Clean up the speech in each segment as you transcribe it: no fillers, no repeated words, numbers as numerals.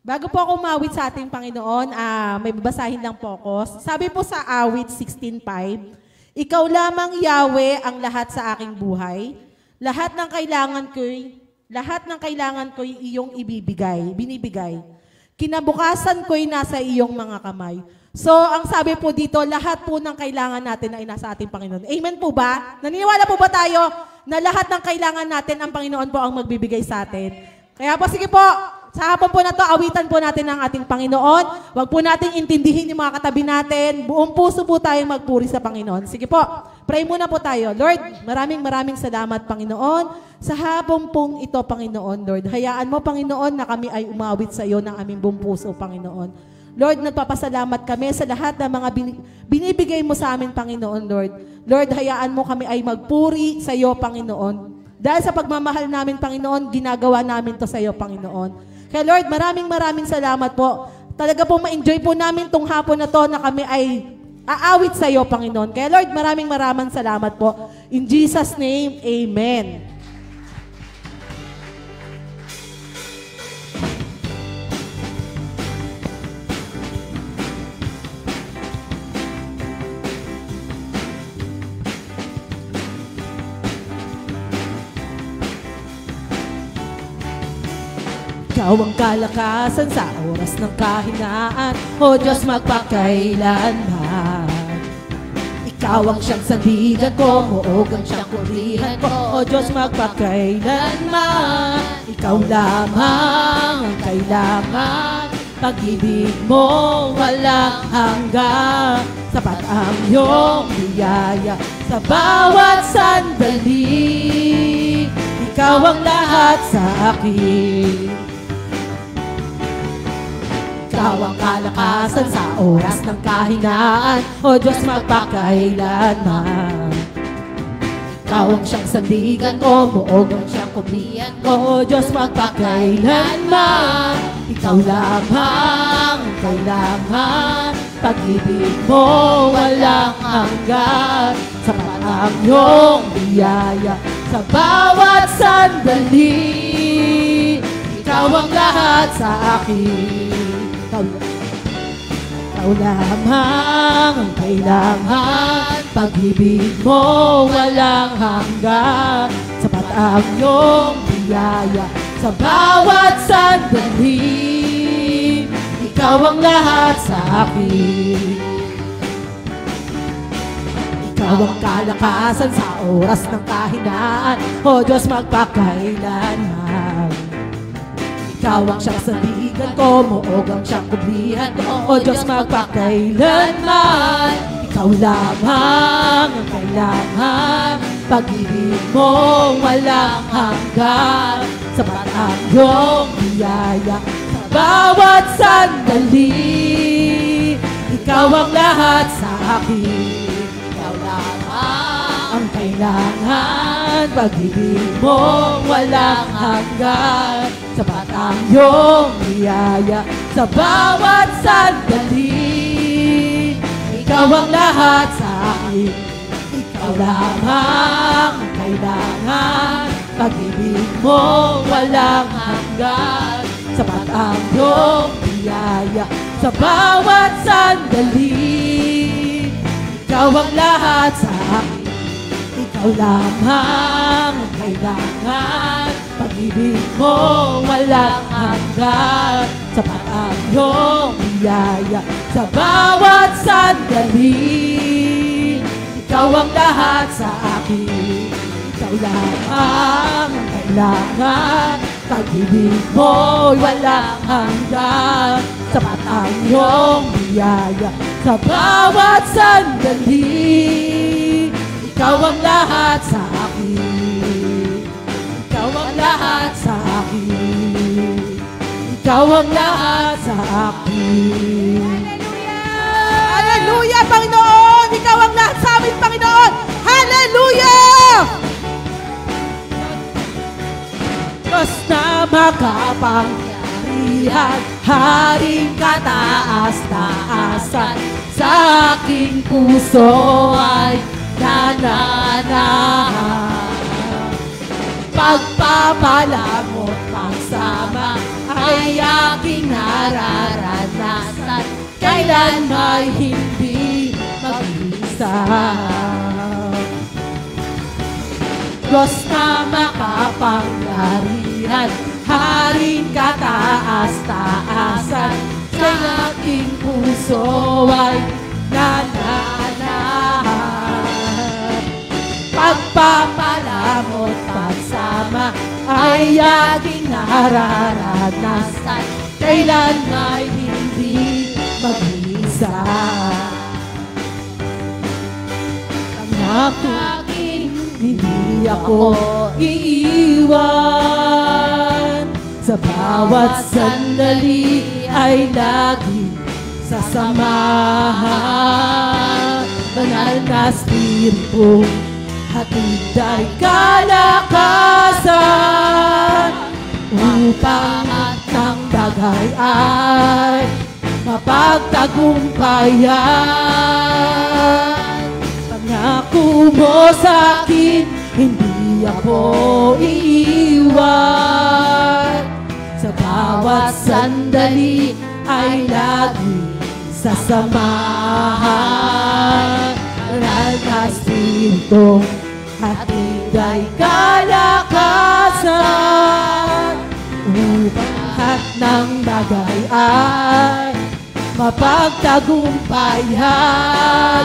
Bago po ako umawit sa ating Panginoon, may babasahin lang po ako. Sabi po sa awit 16:5, Ikaw lamang, Yahweh, ang lahat sa aking buhay. Lahat ng kailangan ko'y iyong binibigay. Kinabukasan ko'y nasa iyong mga kamay. So, ang sabi po dito, lahat po ng kailangan natin ay nasa ating Panginoon. Amen po ba? Naniniwala po ba tayo na lahat ng kailangan natin, ang Panginoon po ang magbibigay sa atin? Kaya po, sige po, sa hapon po na to, awitan po natin ang ating Panginoon. Huwag po nating intindihin yung mga katabi natin. Buong puso po tayong magpuri sa Panginoon. Sige po, pray muna po tayo. Lord, maraming salamat, Panginoon. Sa hapon pong ito, Panginoon, Lord. Hayaan mo, Panginoon, na kami ay umawit sa iyo ng aming buong puso, Panginoon. Lord, nagpapasalamat kami sa lahat ng mga binibigay mo sa amin, Panginoon, Lord. Lord, hayaan mo kami ay magpuri sa iyo, Panginoon. Dahil sa pagmamahal namin, Panginoon, ginagawa namin to sa iyo, Panginoon. Kaya Lord, maraming salamat po. Talaga po ma-enjoy po namin tong hapon na to na kami ay aawit sa iyo, Panginoon. Kaya Lord, maraming salamat po. In Jesus' name, Amen. Ikaw ang kalakasan sa oras ng kahinaan, O Diyos magpakailanman. Ikaw ang siyang sandigan ko, Muog ang siyang kurihan ko, O Diyos magpakailanman. Ikaw lamang ang kailangan, pag-ibig mo walang hanggan. Sapat ang iyong biyaya sa bawat sandali. Ikaw ang lahat sa akin. Ikaw ang kalakasan sa oras ng kahinaan, O Diyos magpakailanman. Ikaw ang siyang sandigan ko, Muog ang siyang kublihan ko, O Diyos magpakailanman. Ikaw lamang ang kailangan, pag-ibig mo walang hanggan. Sapat ang iyong biyaya sa bawat sandali. Ikaw ang lahat sa akin. Ikaw lamang ang kailangan, pag-ibig mo walang hanggan. Sapat ang iyong biyaya sa bawat sandali. Ikaw ang lahat sa akin. Ikaw ang kalakasan sa oras ng kahinaan, O Diyos magpakailanman. Ikaw ang siyang sandigan ko, Muog ang siyang kublihan ko, O Diyos magpakailanman. Ikaw lamang ang kailangan, pag-ibig mo walang hanggan. Sapat ang iyong biyaya sa bawat sandali. Ikaw ang lahat sa akin. Ikaw lamang ang kailangan, pag-ibig mo walang hanggan. Sapat ang iyong biyaya sa bawat sandali. Ikaw ang lahat sa akin. Ikaw lamang ang kailangan, pag-ibig mo walang hanggan. Sapat ang iyong biyaya sa bawat sandali. Ikaw ang lahat sa akin. Ikaw lamang ang kailangan, pag-ibig mo walang hanggan. Sapat ang iyong biyaya sa bawat sandali. Ikaw ang lahat sa akin. Ikaw lamang ang kailangan, pag-ibig mo walang hanggan. Sapat ang iyong biyaya sa bawat sandali. Ikaw ang lahat sa akin. Ikaw ang lahat sa akin. Ikaw ang lahat sa akin. Hallelujah! Hallelujah, Panginoon! Ikaw ang lahat sa amin, Panginoon! Hallelujah! Diyos na makapangyarihan, Haring kataas-taasan, sa aking puso ay nananahan. Pagpapala mo't pagsama ay aking nararanasan, kailan may hindi mag-isa. Diyos na makapangyarihan, Haring kataas-taasan, sa aking puso ay nananahan. Pagpapalamot pagsama ay aking nararanasan, kailan may hindi mag-isa. Aking hindi ako iiwan, sa bawat sandali ay lagi sasamahan. Banal na Espiritu, hatid ay kalakasan, upang at ng bagay ay mapagtagumpayan. Pangako mo sa'kin, hindi ako iiwan, sa bawat sandali ay lagi sasamahan. Banal na Espiritu, hatid ay kalakasan, upang lahat ng bagay ay mapagtagumpayan.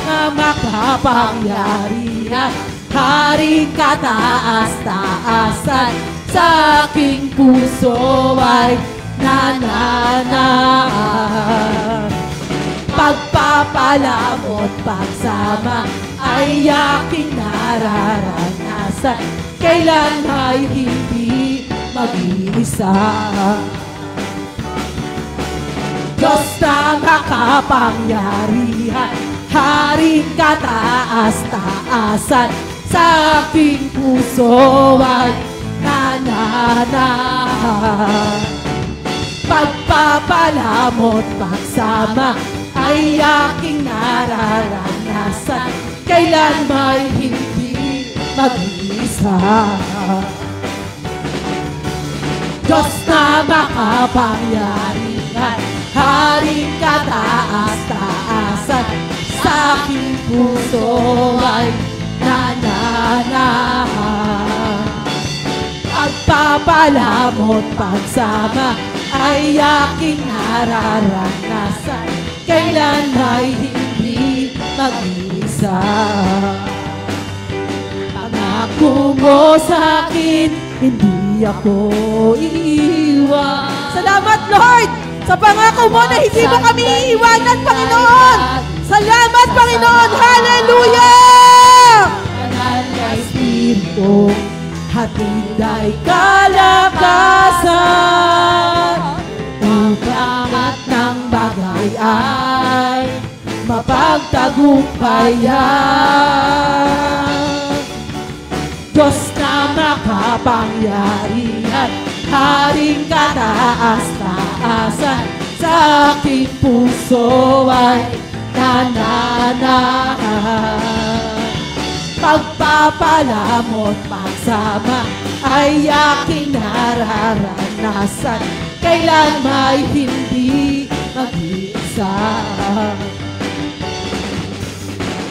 Na makapangyarihan, Haring kataas-taasan, sa aking puso ay nananahan. Pagpapalamot pagsama ay aking nararanasan, kailan ay hindi mag-iisa. Diyos na makapangyarihan, Haring kataas-taasan, sa aking puso ay nananahan. Pagpapalamot pagsama ay aking nararanasan, kailan may hindi mag-isa. Diyos na makapangyarihan, Haring kataas-taasan, sa aking puso ay nananahan. Pagpapalamot pagsama ay aking nararanasan, kailan ay hindi mag-isa. Pangako mo sa'kin, hindi ako iiwan. Salamat, Lord, sa pangako mo na hindi mo kami iiwanan, Panginoon. Salamat, Panginoon. Hallelujah! Banal na Espiritu, hatid ay kalakasan, upang at ng bagay ay mapagtagumpayan. Diyos na makapangyarihan, Haring kataas-taasan, sa aking puso ay nananahan. Pagpapalamot pagsama ay aking nararanasan, kailan may hindi mag-isa.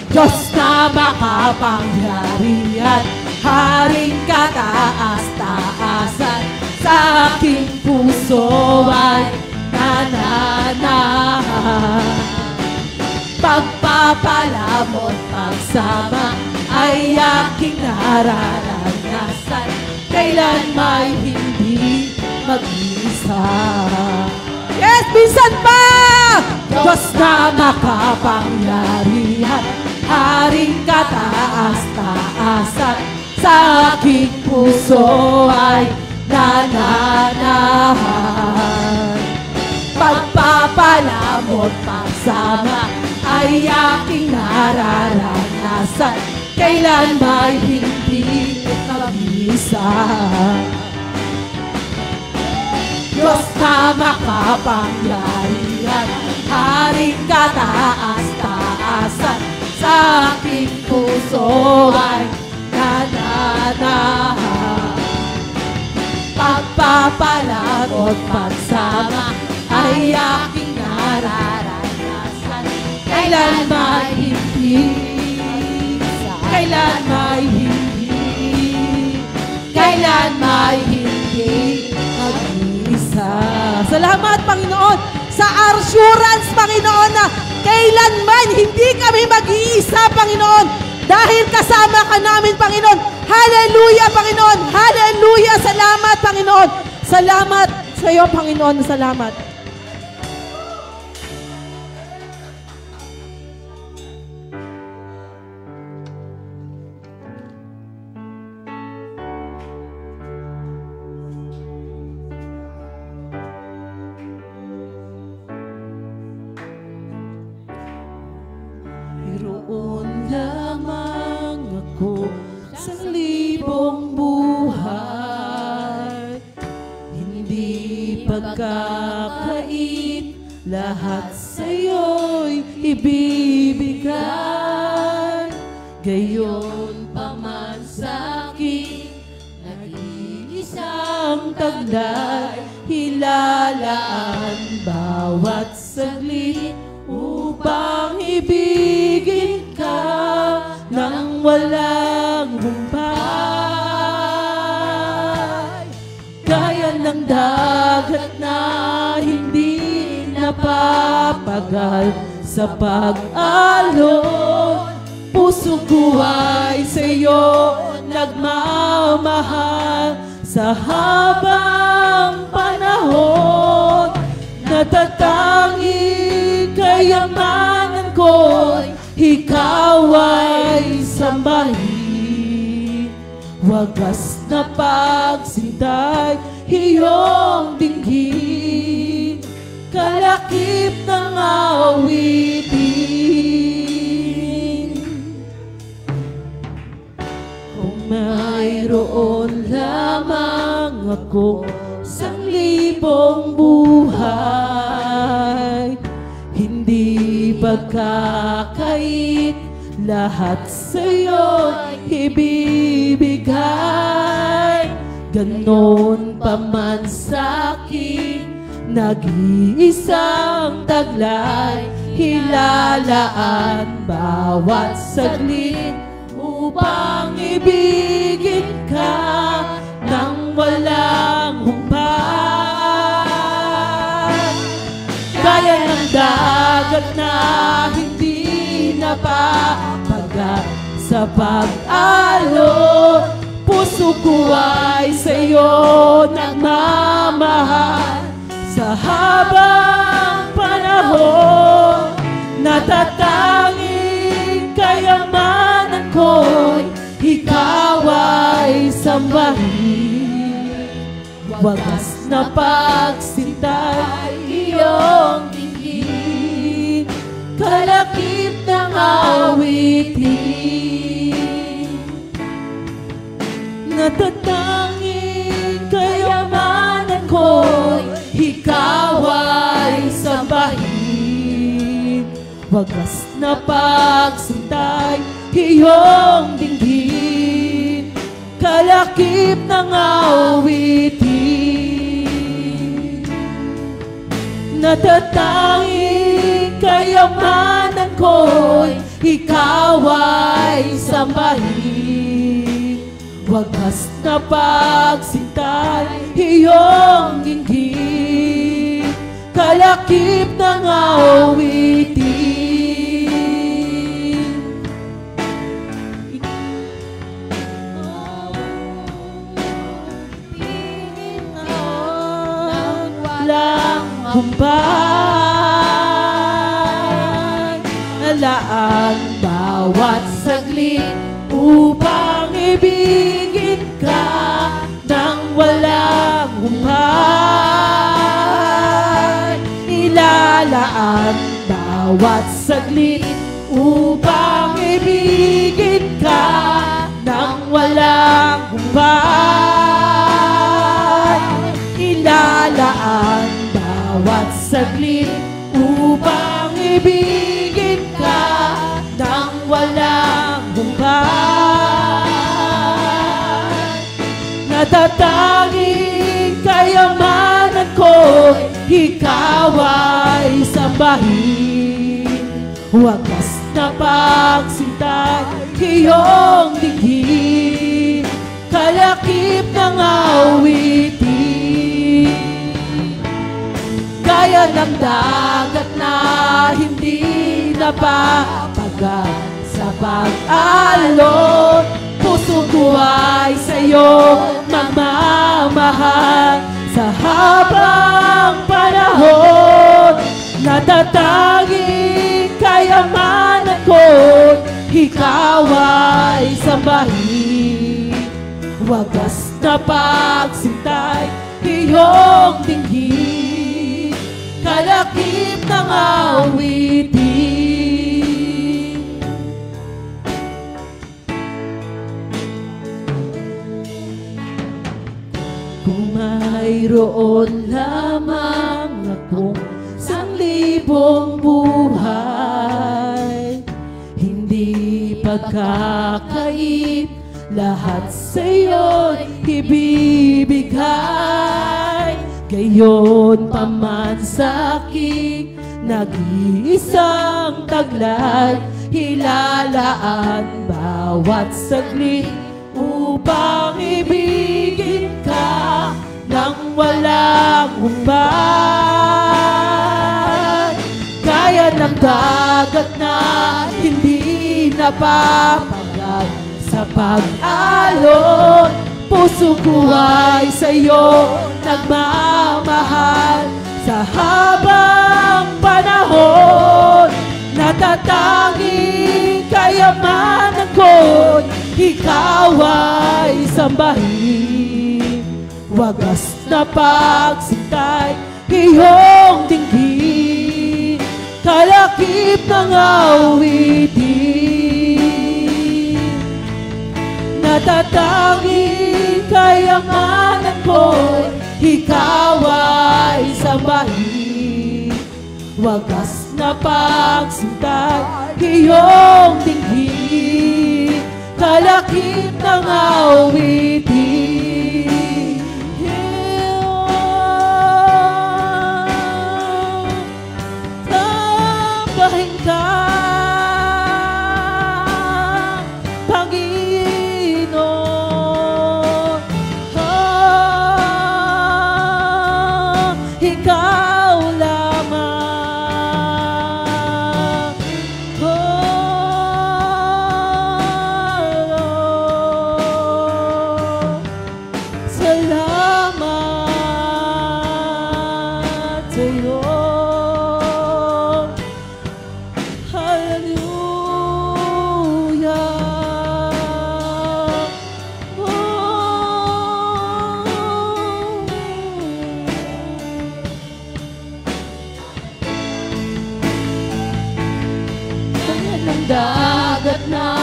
Diyos na makapangyarihan, Haring kataas-taasan, sa aking puso ay nananahan. Pagpapalamot pagsama ay aking nararanasan, kailan may hindi mag-isa. Yes, minsan pa! Diyos na makapangyarihan, Haring kataas-taasan, sa aking puso ay nananahan. Pagpapalamot pagsama ay aking nararanasan, kailan may hindi mag-isa. Diyos na makapangyarihan, Haring kataas-taasan, sa aking puso ay nananahan. pagpapalag at pagsama ay aking nararanasan. Kailan may hindi, kailan may hindi, kailan may hindi mag-iisa. Salamat, Panginoon, sa assurance, Panginoon, na kailanman hindi kami mag-iisa, Panginoon, dahil kasama ka namin, Panginoon. Hallelujah, Panginoon. Hallelujah. Salamat, Panginoon. Salamat sa iyo, Panginoon. Salamat. Mayroon lamang ako sa libong buhay, hindi pagkakait, lahat sa'yo'y ibibigay. Gayon pa man sa'kin, nag-iisang taglay, hilalaan bawat saglit upang ibigin ka nang walang humpay. Gaya ng dagat na hindi napapagal sa pag-alon, puso ko ay sa'yo nagmamahal. Sa habang panahon, natatangi kayamanan ko'y ikaw ay sambahin. Wagas na pagsintay, iyong dinggin, kalakip ng awitin. Kung mayroon lamang ako sa libong buhay, hindi pagkakait, lahat sa'yo'y ibibigay. Ganon pa man sa'kin, nag-iisang taglay, hilalaan bawat saglit upang ibigin ka nang walang humpay. Gaya ng dagat na hindi napapagat sa pag-alon, puso ko ay sa'yo nagmamahal. Sa habang panahon, natatanging kayamanan ko'y ikaw ay sambahin. Wagas na pagsintay, iyong dinggin, kalakip ng awitin. Natatanging kayamanan ko'y ikaw ay sambahin. Wagas na pagsintay, iyong dinggin, kalakip ng awitin. Natatanging kayamanan ko'y ikaw ay sambahin. Wagas na pagsintay, iyong dinggin, kalakip ng awitin. Walang humpay, nalaan bawat saglit upang ibigin ka nang walang humpay. Ilalaan bawat saglit upang ibigin ka nang walang humpay. Ilalaan bawat saglit upang ibigin ka nang walang humpay. Natatanging kayo ikaw ay sambahin. Wagas na pagsintay, iyong dinggin, kalakip ng awitin. Gaya ng dagat na hindi napapagal sa pag-alon, puso ko ay sa'yo magmamahal. Sa habang panahon, natatanging kayamanan ko, ikaw ay sambahin. Wagas na pagsintay, iyong dinggin, kalakip ng awitin. Kung mayroon lamang akong 1,000 buhay, hindi pagkakait, lahat sa'yo'y ibibigay. Gayon pa man sa'king nag-iisang taglay, hilalaan bawat saglit upang ibigin ka nang walang humbay. Gaya ng dagat na hindi napapagal sa pag-alon, puso ko ay sa'yo nagmamahal. Sa habang panahon, natatanging kayamanan ko, ikaw ay sambahin. Wagas na pagsintay, iyong dinggin, kalakip ng awitin. Natatanging kayamanan ko, ikaw ay sambahin. Wagas na pagsintay, iyong dinggin, kalakip ng awitin. Sambahin ka, Panginoon. Ikaw lamang. Salamat sa'yo. Dagat na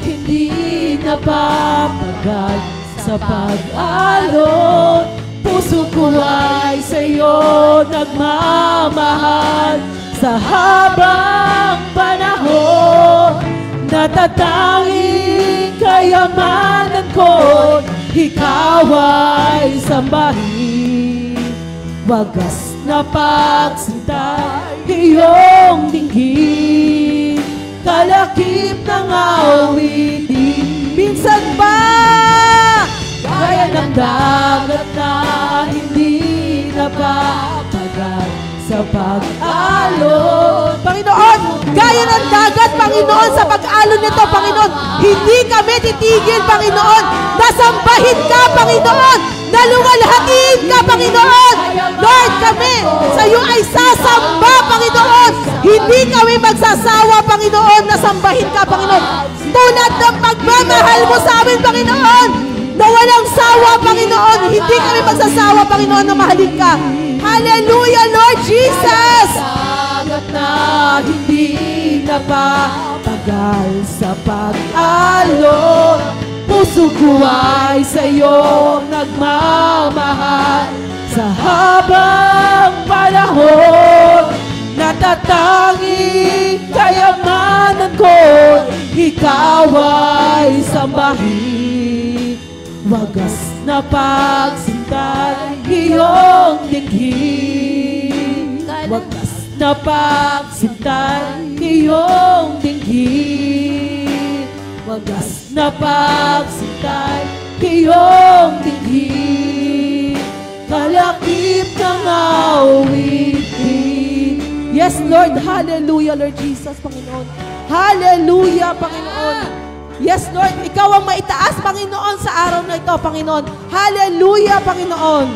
hindi napapagal sa pag-alon, puso ko ay sa'yo nagmamahal. Sa habang panahon, natatanging kayamanan ko, ikaw ay sambahin. Wagas na pagsintay, iyong dinggin, kalakip ng awitin. Minsan ba, gaya ng dagat na hindi napapagal sa pag-alon. Panginoon, gaya ng dagat, Panginoon, sa pag-alon nito, Panginoon, hindi kami titigil, Panginoon. Nasambahin ka, Panginoon. Naluwalhatiin ka, Panginoon. Lord, kami sa iyo ay sasamba, Panginoon. Hindi kami magsasawa, Panginoon, na sambahin ka, Panginoon. Tulad ng pagmamahal mo sa amin, Panginoon, na walang sawa, Panginoon. Hindi kami magsasawa, Panginoon, na mahalin ka. Hallelujah, Lord Jesus! Dagat na hindi napapagal sa pag-alon, puso ko ay sa'yo nagmamahal. Sa habang panahon, natatanging kayamanan ko, ikaw ay sambahin. Wagas na pagsintay, iyong dinggin, wagas na pagsintay iyong dinggin. Wagas na pagsintay iyong dinggin. Kalakip ng awitin. Yes, Lord. Hallelujah, Lord Jesus, Panginoon. Hallelujah, Panginoon. Yes, Lord. Ikaw ang maitaas, Panginoon, sa araw na ito, Panginoon. Hallelujah, Panginoon.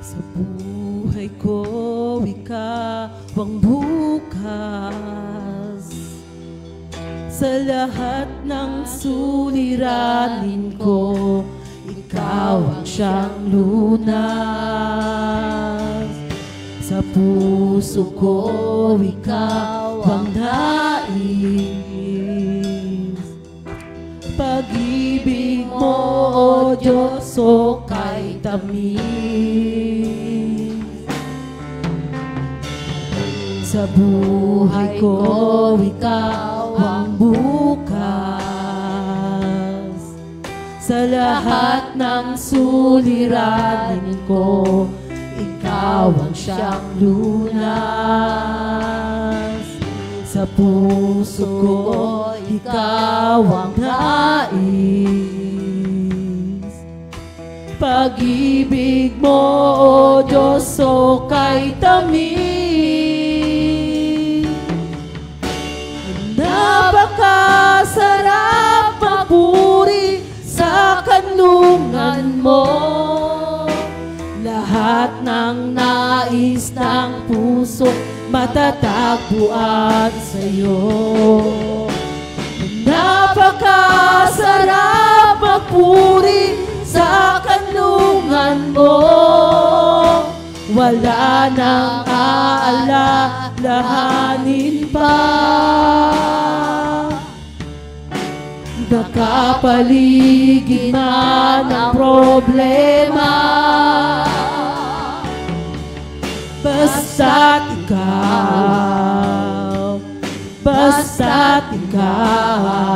Sa buhay ko, ikaw ang bukas. Sa lahat ng suliranin ko, ikaw ang siyang lunas. Sa puso ko, ikaw ang nais. Pag-ibig mo, O Diyos, o kay tamis. Sa buhay ko, ikaw ang bukas. Sa lahat ng suliranin ko, ikaw ang siyang lunas. Sa puso ko, ikaw ang nais. Pag-ibig mo, O Diyos, o kay tamis. Napakasarap magpuri sa kanlungan mo. Lahat ng nais ng puso matatagpuan sa'yo. Napakasarap magpuri sa kanlungan mo. Wala nang aalalahanin pa. Nakapaligid man ang problema, basta't ikaw, basta't ikaw,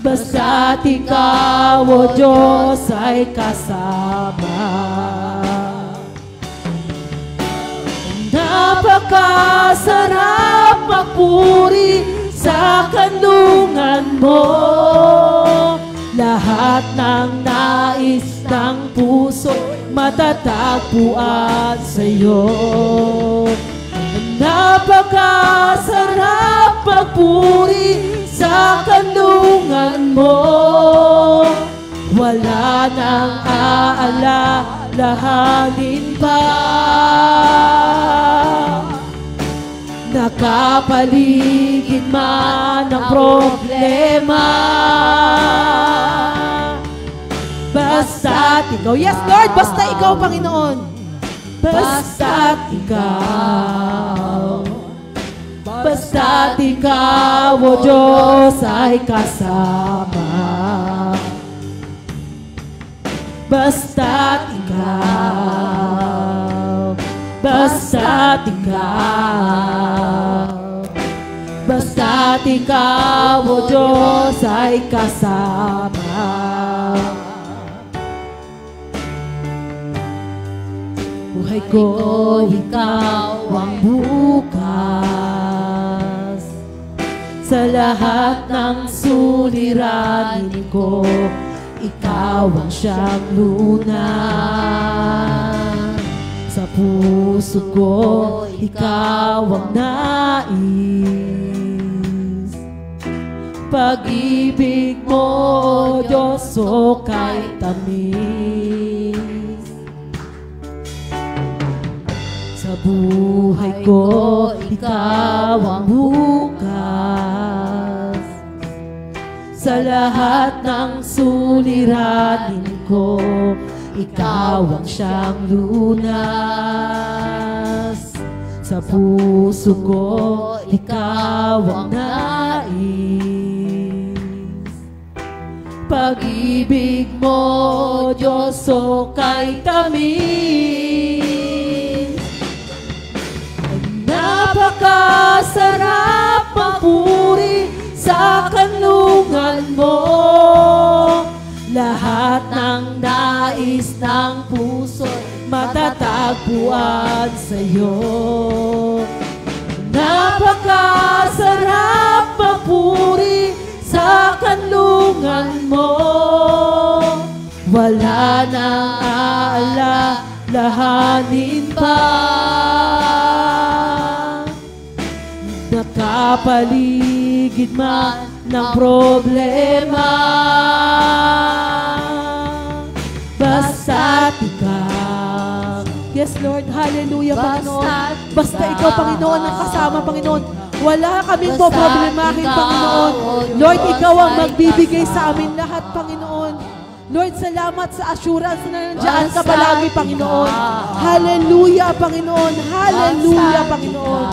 basta't ikaw, O Diyos, ay kasama. Napakasarap magpuri sa kanlungan mo. Lahat ng nais ng puso matatagpuan sa'yo. Napakasarap magpuri sa kanlungan mo. Wala nang aalalahanin pa. Nakapaligid man ang problema, basta't ikaw. Yes, Lord, basta ikaw, Panginoon. Basta't ikaw, basta't ikaw, O Diyos, ay kasama. Basta't ikaw, basta't ikaw, basta't ikaw, O Diyos, ay kasama. Buhay ko, ikaw ang bukas. Sa lahat ng suliranin ko, ikaw ang siyang lunas. Sa puso ko, ikaw ang nais. Pag-ibig mo, O Diyos, o kay tamis. Sa buhay ko, ikaw ang bukas. Sa lahat ng suliranin ko, ikaw ang siyang lunas. Sa puso ko, ikaw ang nais. Pag-ibig mo, Diyos, o kay tamis. Napakasarap magpuri sa kanlungan mo. Lahat ng nais ng puso matatagpuan sa'yo. Napakasarap magpuri sa kanlungan mo. Wala nang aalalahanin pa. Nakapaligid man ng problema. Basta't ikaw. Yes, Lord. Hallelujah, Panginoon. Basta ikaw, Panginoon, ang kasama, Panginoon. Wala kaming problemahin, Panginoon. Lord, ikaw ang magbibigay sa amin lahat, Panginoon. Lord, salamat sa assurance na nandiyan ka palagi, Panginoon. Hallelujah, Panginoon. Hallelujah, Panginoon.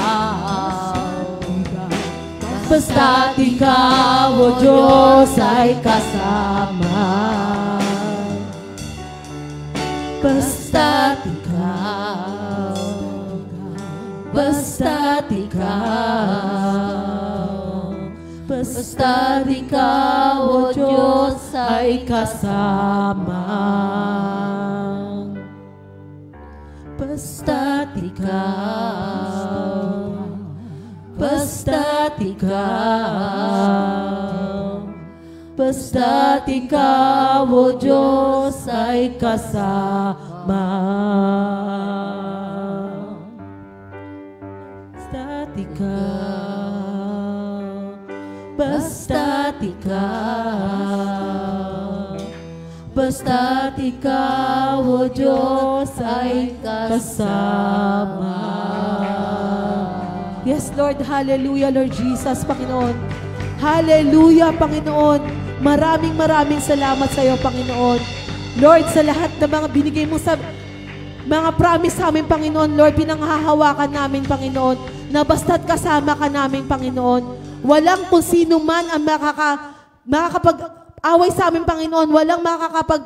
Basta't ikaw, O Diyos, ay kasama. Basta't ikaw, basta't ikaw, basta't ikaw, O Diyos, ay kasama. Basta't ikaw, basta't ikaw, basta't ikaw, O Diyos, ay kasama. Basta't ikaw, basta't ikaw, basta't ikaw, O Diyos, ay kasama. Yes, Lord. Hallelujah, Lord Jesus, Panginoon. Hallelujah, Panginoon. Maraming salamat sa iyo, Panginoon. Lord, sa lahat ng mga binigay mo sa mga promise sa amin, Panginoon, Lord, pinanghahawakan namin, Panginoon, na basta't kasama ka namin, Panginoon. Walang kung sino man ang makakapag-away sa amin, Panginoon. Walang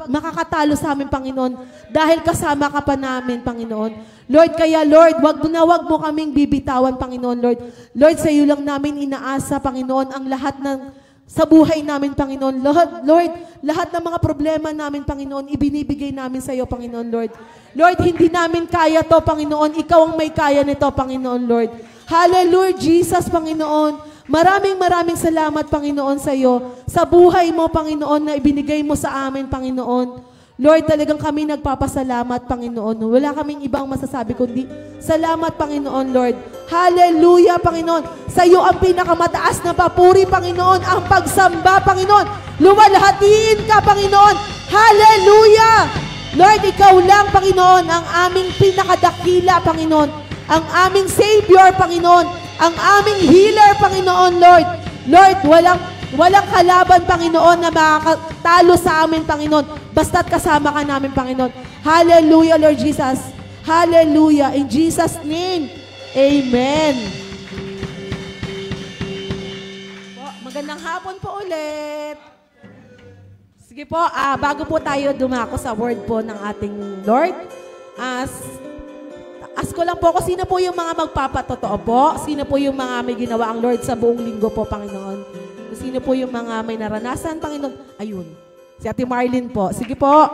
makakatalo sa amin, Panginoon. Dahil kasama ka pa namin, Panginoon. Lord, kaya Lord, wag mo kaming bibitawan, Panginoon, Lord. Lord, sa iyo lang namin inaasa, Panginoon, ang lahat ng sa buhay namin, Panginoon. Lord, lahat ng mga problema namin, Panginoon, ibinibigay namin sa iyo, Panginoon, Lord. Lord, hindi namin kaya to, Panginoon. Ikaw ang may kaya nito, Panginoon, Lord. Hallelujah, Jesus, Panginoon. Maraming salamat, Panginoon, sa iyo. Sa buhay mo, Panginoon, na ibinigay mo sa amin, Panginoon. Lord, talagang kami nagpapasalamat, Panginoon. Wala kaming ibang masasabi kundi salamat, Panginoon, Lord. Hallelujah, Panginoon. Sa iyo ang pinakamataas na papuri, Panginoon, ang pagsamba, Panginoon. Luwalhatiin ka, Panginoon. Hallelujah! Lord, ikaw lang, Panginoon, ang aming pinakadakila, Panginoon. Ang aming Savior, Panginoon. Ang aming healer, Panginoon, Lord. Lord, walang kalaban, Panginoon, na makakatalo sa amin, Panginoon. Basta't kasama ka namin, Panginoon. Hallelujah, Lord Jesus. Hallelujah. In Jesus' name, amen. Magandang hapon po ulit. Sige po, bago po tayo dumako sa word po ng ating Lord, ask ko lang po kung sino po yung mga magpapatotoo po, sino po yung mga may ginawa ang Lord sa buong linggo po, Panginoon. Kung sino po yung mga may naranasan, Panginoon. Ayun. Si Ate Marlene po. Sige po.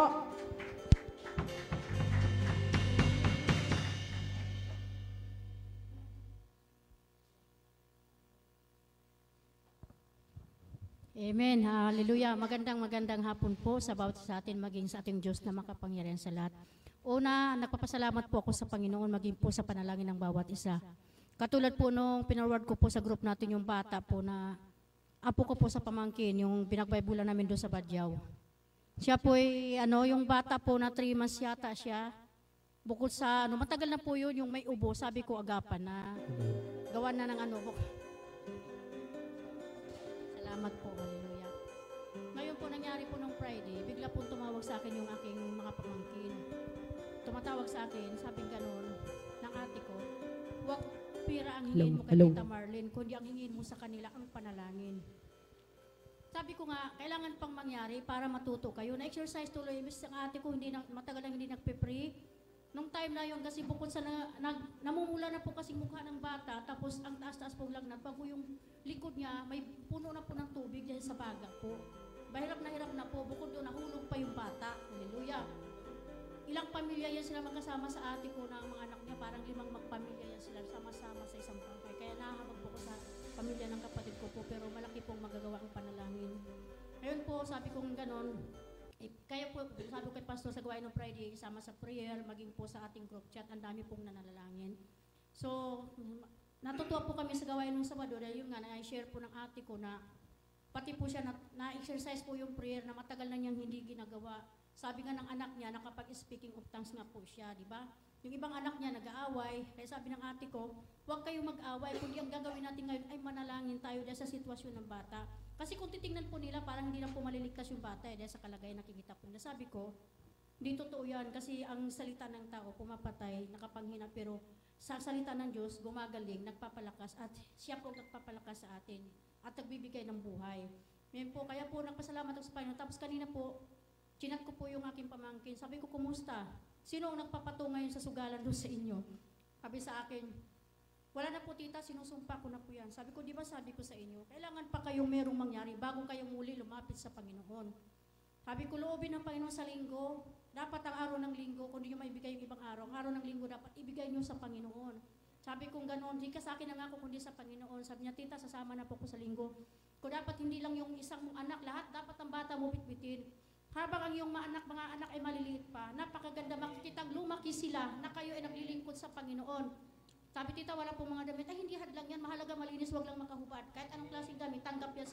Amen. Hallelujah. Magandang hapon po sa bawat sa atin, maging sa ating Diyos na makapangyarihan sa lahat. Una, nagpapasalamat po ako sa Panginoon, maging po sa panalangin ng bawat isa. Katulad po nung pinarward ko po sa group natin yung bata po na apo ko po sa pamangkin, yung pinagbaybulan namin doon sa Badyaw. Siya po ay, yung bata po na 3 months yata siya. Bukod sa, matagal na po yun, yung may ubo, sabi ko agapan na gawa na ng Salamat po, hallelujah. Ngayon po, nangyari po nung Friday, bigla po tumawag sa akin yung aking mga pamangkin. Tumatawag sa akin, sabi gano'n, ng ate ko, pira ang hingin mo kay Tita Marlene, kundi ang hingin mo sa kanila ang panalangin. Sabi ko nga, kailangan pang mangyari para matuto kayo. Na-exercise tuloy. Imbis ang ate ko matagal na hindi nagpe-pray. Nung time na yun, kasi bukod sa namumula na po kasi mukha ng bata, tapos ang taas-taas pong lagnat, bago yung likod niya, may puno na po ng tubig dahil sa baga po. Hirap na po, bukod doon, nahulog pa yung bata. Hallelujah. Ilang pamilya yan sila magkasama sa ate ko na ang mga anak niya, parang 5 magpamilya yan sila sama-sama sa isang bangkay. Kaya nahabag po ko sa pamilya ng kapatid ko po, pero malaki pong magagawa ang panalangin. Ngayon po, sabi kong ganon, kaya po, sabi ko kay Pastor sa gawain ng Friday, isama sa prayer, maging po sa ating group chat, ang dami pong nananalangin. So, natutuwa po kami sa gawain ng Sabado, dahil yung nga, na-share po ng ate ko na, pati po siya na-exercise po yung prayer na matagal na niyang hindi ginagawa. Sabi nga ng anak niya, nakapag-speaking of tongues nga po siya, di ba? Yung ibang anak niya nag-aaway, kaya sabi ng ate ko, huwag kayong mag-aaway, kundi ang gagawin natin ngayon ay manalangin tayo dahil sa sitwasyon ng bata. Kasi kung titingnan po nila, parang hindi lang po maliligtas yung bata dahil sa kalagayan nakikita po nila. Sabi ko, hindi totoo yan kasi ang salita ng tao pumapatay, nakapanghina, pero sa salita ng Diyos, gumagaling, nagpapalakas at siya po nagpapalakas sa atin at nagbibigay ng buhay. Ngayon po, kaya po nagpasalamat ako sa Panginoon. Tapos kanina po, chinat ko po yung aking pamangkin. Sabi ko, kumusta? Sino ang nagpapato ngayon sa sugalan doon sa inyo? Sabi sa akin, wala na po tita, sinusumpa ko na po yan. Sabi ko, di ba sabi ko sa inyo, kailangan pa kayong merong mangyari bago kayo muli lumapit sa Panginoon. Sabi ko, loobin ng Panginoon sa linggo, dapat ang araw ng linggo, kung di nyo maibigay yung ibang araw, ang araw ng linggo dapat ibigay nyo sa Panginoon. Sabi ko gano'n, di ka sa akin na ako kundi sa Panginoon. Sabi niya, tita, sasama na po ko sa linggo. Kung dapat hindi lang yung isang mong anak, lahat dapat ang bata mo bitbitin. Habang ang iyong mga anak ay maliliit pa, napakaganda makikitang lumaki sila na kayo ay naglilingkod sa Panginoon. Sabi tita, wala po mga damit. Ay, hindi hadlang yan. Mahalaga malinis, wag lang makahubad. Kahit anong klaseng damit, tanggap yan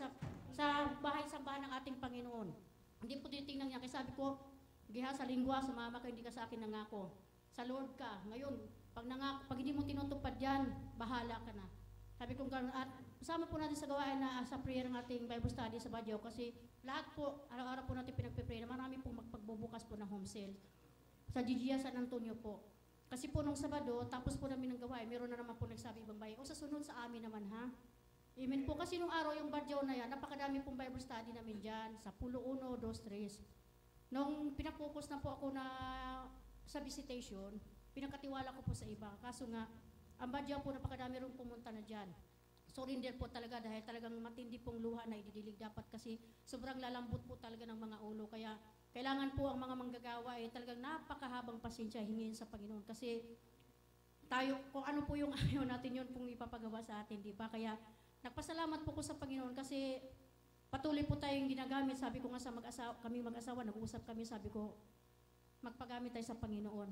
sa bahay-sambahan ng ating Panginoon. Hindi po titingnan niya. Kaya sabi ko, giha sa lingwa, sumama ka, hindi ka sa akin nangako. Sa Lord ka. Ngayon, pag hindi mo tinutupad yan, bahala ka na. Sabi ko gano'n, at kasama po natin sa gawain na sa prayer ng ating Bible study sa Baguio kasi lahat po, araw-araw po natin pinagpe-pray na marami pong magpagbubukas po ng home sale. Sa GGA San Antonio po. Kasi po nung Sabado, tapos po namin ng gawain, meron na naman po nagsabi ibang bayan, o sa sunod sa amin naman ha. Amen po, kasi nung araw yung Baguio na yan, napakadami pong Bible study namin dyan, sa Pulo 1, 2, 3. Nung pinapokus na po ako na sa visitation, pinakatiwala ko po sa iba. Kaso nga, ang Baguio po napakadami rin pumunta na dyan. Surrender po talaga dahil talagang matindi pong luha na ididilig dapat kasi sobrang lalambot po talaga ng mga ulo. Kaya kailangan po ang mga manggagawa ay talagang napakahabang pasensya hingin sa Panginoon. Kasi tayo, kung ano po yung ayaw natin yun pong ipapagawa sa atin, di ba? Kaya nagpasalamat po ko sa Panginoon kasi patuloy po tayong ginagamit. Sabi ko nga sa kami mag-asawa, nag-uusap kami, sabi ko, magpagamit tayo sa Panginoon.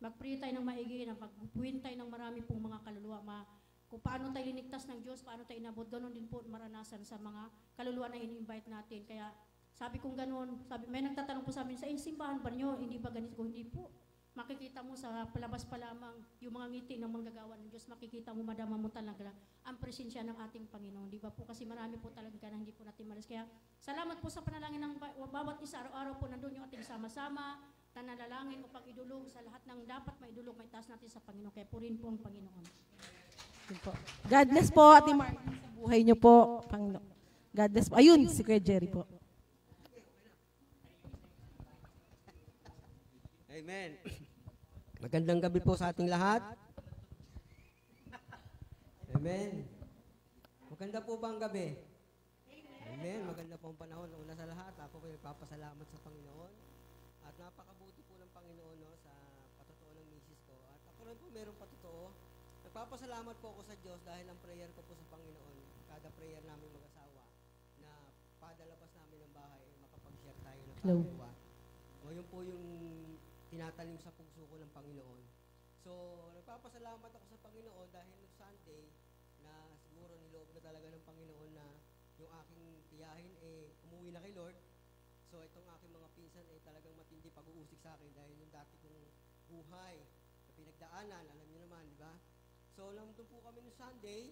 Mag-pray tayo ng maigi, mag-buwin tayo ng marami pong mga kaluluwa. Kung paano tayo linigtas ng Diyos, paano tayo inabot, ganoon din po maranasan sa mga kaluluwa na in-invite natin. Kaya sabi kong ganoon, may nagtatanong po sa amin, sa simbahan ba niyo, hindi ba ganito? Hindi po. Makikita mo sa palabas pa lamang yung mga ngiti ng manggagawa ng Diyos, makikita mo, madama mo talaga ang presensya ng ating Panginoon. Di ba po? Kasi marami po talaga na hindi po natin malas. Kaya salamat po sa panalangin ng bawat isa. Araw-araw po nandun yung ating sama-sama, nananalangin upang idulog sa lahat ng dapat maidulog, may taas natin sa Panginoon. Kaya purin po ang Panginoon. God bless po, Ate Marlene, sa buhay niyo po. God bless po. Ayun, si Kuya Jerry po. Amen. Magandang gabi po sa ating lahat. Amen. Maganda po ba ang gabi? Amen. Maganda po ang panahon. Una sa lahat, ako po nagpapasalamat sa Panginoon. At napakabuti po ng Panginoon no, sa patotoo ng misis ko. At ako rin po mayroong patotoo. Nagpapasalamat po ako sa Diyos dahil ang prayer ko po sa Panginoon, kada prayer namin mag-asawa, na padalabas namin ng bahay, makapag-share tayo ng kaluluwa. O yun po yung tinatanim sa puso ko ng Panginoon. So, nagpapasalamat ako sa Panginoon dahil noong Sunday, na siguro niloob na talaga ng Panginoon na yung aking tiyahin umuwi na kay Lord. So, itong aking mga pinsan talagang matindi pag-uusik sa akin dahil yung dati kong buhay na pinagdaanan, alam niyo naman, di ba? So, nandun po kami noong Sunday,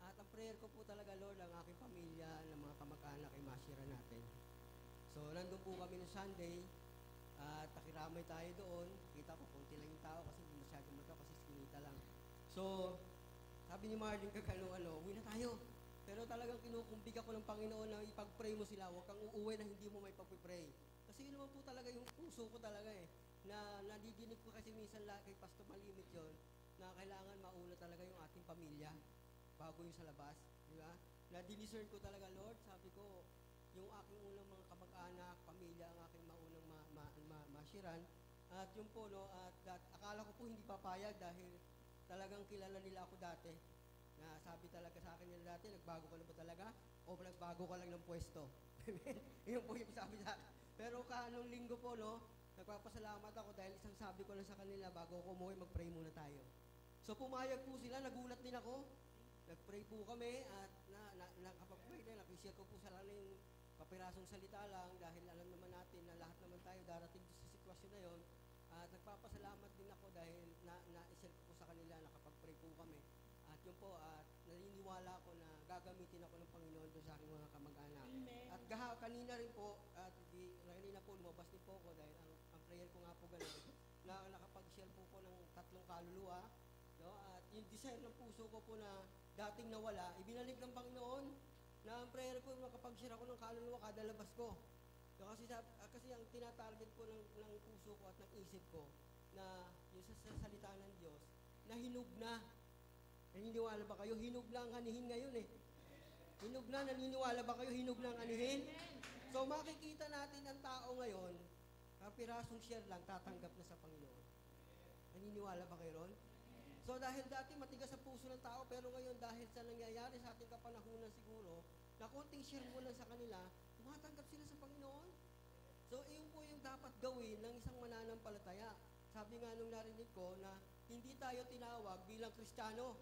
at ang prayer ko po talaga, Lord, ang aking pamilya, ng mga kamag-anak ay masira natin. So, nandun po kami noong Sunday, at nakiramay tayo doon. Kita ko, konti lang yung tao kasi hindi masyadong magka kasi sinita lang. So, sabi ni Marlene Cagano, uwi na tayo. Pero talagang kinukumbig ako ng Panginoon na ipag-pray mo sila, huwag kang uuwi na hindi mo may pag-pray. Kasi yun naman po talaga yung puso ko talaga na nadidinig ko kasi minsan kay Pastor Malimit yon na kailangan mauna talaga yung ating pamilya bago yung sa labas, di ba? Na diniscern ko talaga, Lord, sabi ko, yung aking unang mga kamag-anak, pamilya, ang aking maunang mashiran. At yun po, no, akala ko po hindi papayag dahil talagang kilala nila ako dati. Na sabi talaga sa akin nila dati, nagbago ka na ba talaga? O nagbago ka lang ng pwesto? Yun po yung sabi sa akin. Pero nung linggo po, no, nagpapasalamat ako dahil isang sabi ko lang sa kanila, bago ako umuwi, mag-pray muna tayo. So pumayag po sila, nagulat din ako. Nag-pray po kami at nakapag-pray din, nakishare ko po sa lang yung kapirasong salita lang dahil alam naman natin na lahat naman tayo darating sa sitwasyon na yon. At nagpapasalamat din ako dahil na-share ko po sa kanila, nakapag-pray po kami. At yun po, naniniwala ako na gagamitin ako ng Panginoon doon sa aking mga kamag-anak. At kanina rin po, kanina po lumabas din po ako dahil ang prayer ko nga po gano'n, na nakapag-share po ko ng 3 kaluluwa. No? At yung desire ng puso ko po na dating nawala, ibinalik ng Panginoon na ang prayer ko, makapag-share ako ng kaluluwa kada labas ko. So, kasi ang tinatarget ko ng puso ko at ng isip ko na yung sa salita ng Diyos, na hinug na. Naniniwala ba kayo? Hinug na ang anihin ngayon eh. Hinug na, naniniwala ba kayo? Hinug na ang anihin? So makikita natin ang tao ngayon, pirasong share lang, tatanggap na sa Panginoon. Naniniwala ba kayo ron? So dahil dati matigas sa puso ng tao, pero ngayon dahil sa nangyayari sa ating kapanahunan siguro, na konting share mo lang sa kanila, tumatanggap sila sa Panginoon. So iyon po yung dapat gawin ng isang mananampalataya. Sabi nga nung narinig ko na hindi tayo tinawag bilang Kristiyano.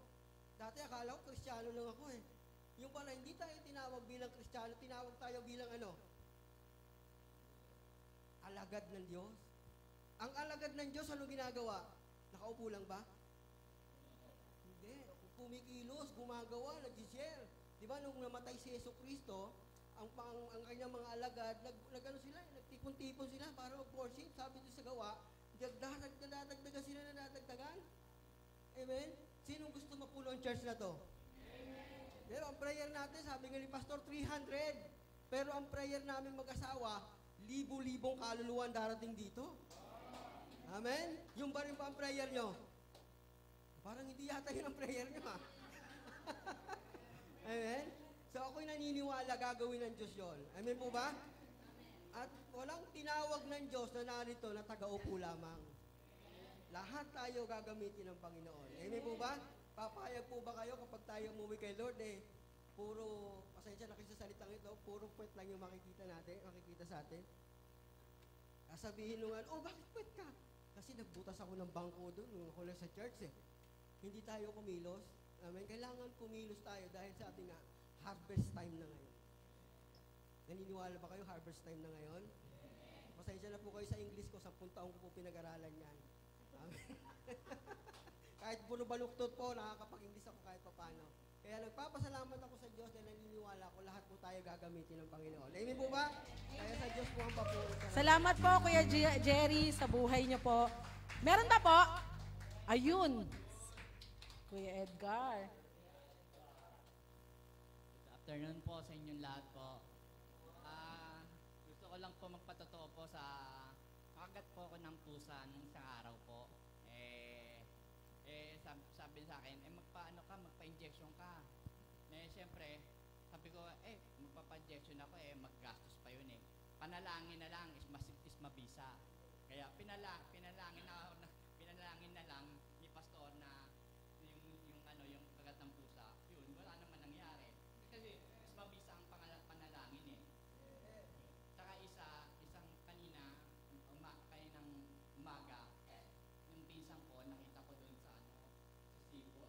Dati akala ko Kristiyano lang ako eh. Yung pala, hindi tayo tinawag bilang Kristiyano, tinawag tayo bilang ano? Alagad ng Diyos. Ang alagad ng Diyos, ano ginagawa? Nakaupo lang ba? Hindi. Kumikilos, gumagawa, nag-share. Di ba, nung namatay si Yeso Cristo, ang kanyang mga alagad, nagtipon-tipon sila para mag-worship. Sabi doon sa gawa, nadadagdagan sila na nadagdagan. Amen? Sinong gusto mapuno ang church na to? Pero ang prayer natin, sabi nga ni Pastor, 300. Pero ang prayer namin mag-asawa, libo-libong kaluluwan darating dito. Amen? Yung ba rin pa ang prayer nyo? Parang hindi yata yun ang prayer nyo, ha? Amen? So ako'y naniniwala gagawin ng Diyos yun. Amen po ba? At walang tinawag ng Diyos na narito na taga-upo lamang. Lahat tayo gagamitin ng Panginoon. Amen po ba? Papayag po ba kayo kapag tayo umuwi kay Lord puro, pasensya na kayo sa salitang ito, puro puwet lang yung makikita sa atin. Sabihin nung bakit puwet ka? Kasi nagbutas ako ng bangko doon nung ako lang sa church eh. Hindi tayo kumilos. Amen? Kailangan kumilos tayo dahil sabi nga, harvest time na ngayon. Naniniwala ba kayo harvest time na ngayon? Pasensya na po kayo sa English ko, 10 taong ko po pinag-aralan yan. Amen. Kahit puro baluktot po, nakakapag-English ako kahit papano. Kaya nagpapasalamat ako sa Diyos dahil naniniwala ko lahat po tayo gagamitin ng Panginoon. Amen po ba? Kaya sa Diyos po ang papuri. Salamat po, Kuya Jerry, sa buhay niyo po. Meron ba po? Ayun. Kuya Edgar. Good afternoon po sa inyong lahat po. Gusto ko lang po magpatotoo po sa nakagat po ako ng pusa nung isang araw po. Sabi sa akin, magpa-injection ka. Siyempre, sabi ko, magpapa-injection ako, maggastos pa yun eh. Panalangin na lang, is mabisa. Kaya pinalangin na lang ni pastor na yung kagat ng pusa. Yun, wala naman nangyari. Kasi is mabisa ang panalangin eh. Saka isang kaninang umaga, yung pinsan ko, nakita ko doon sa Cebu,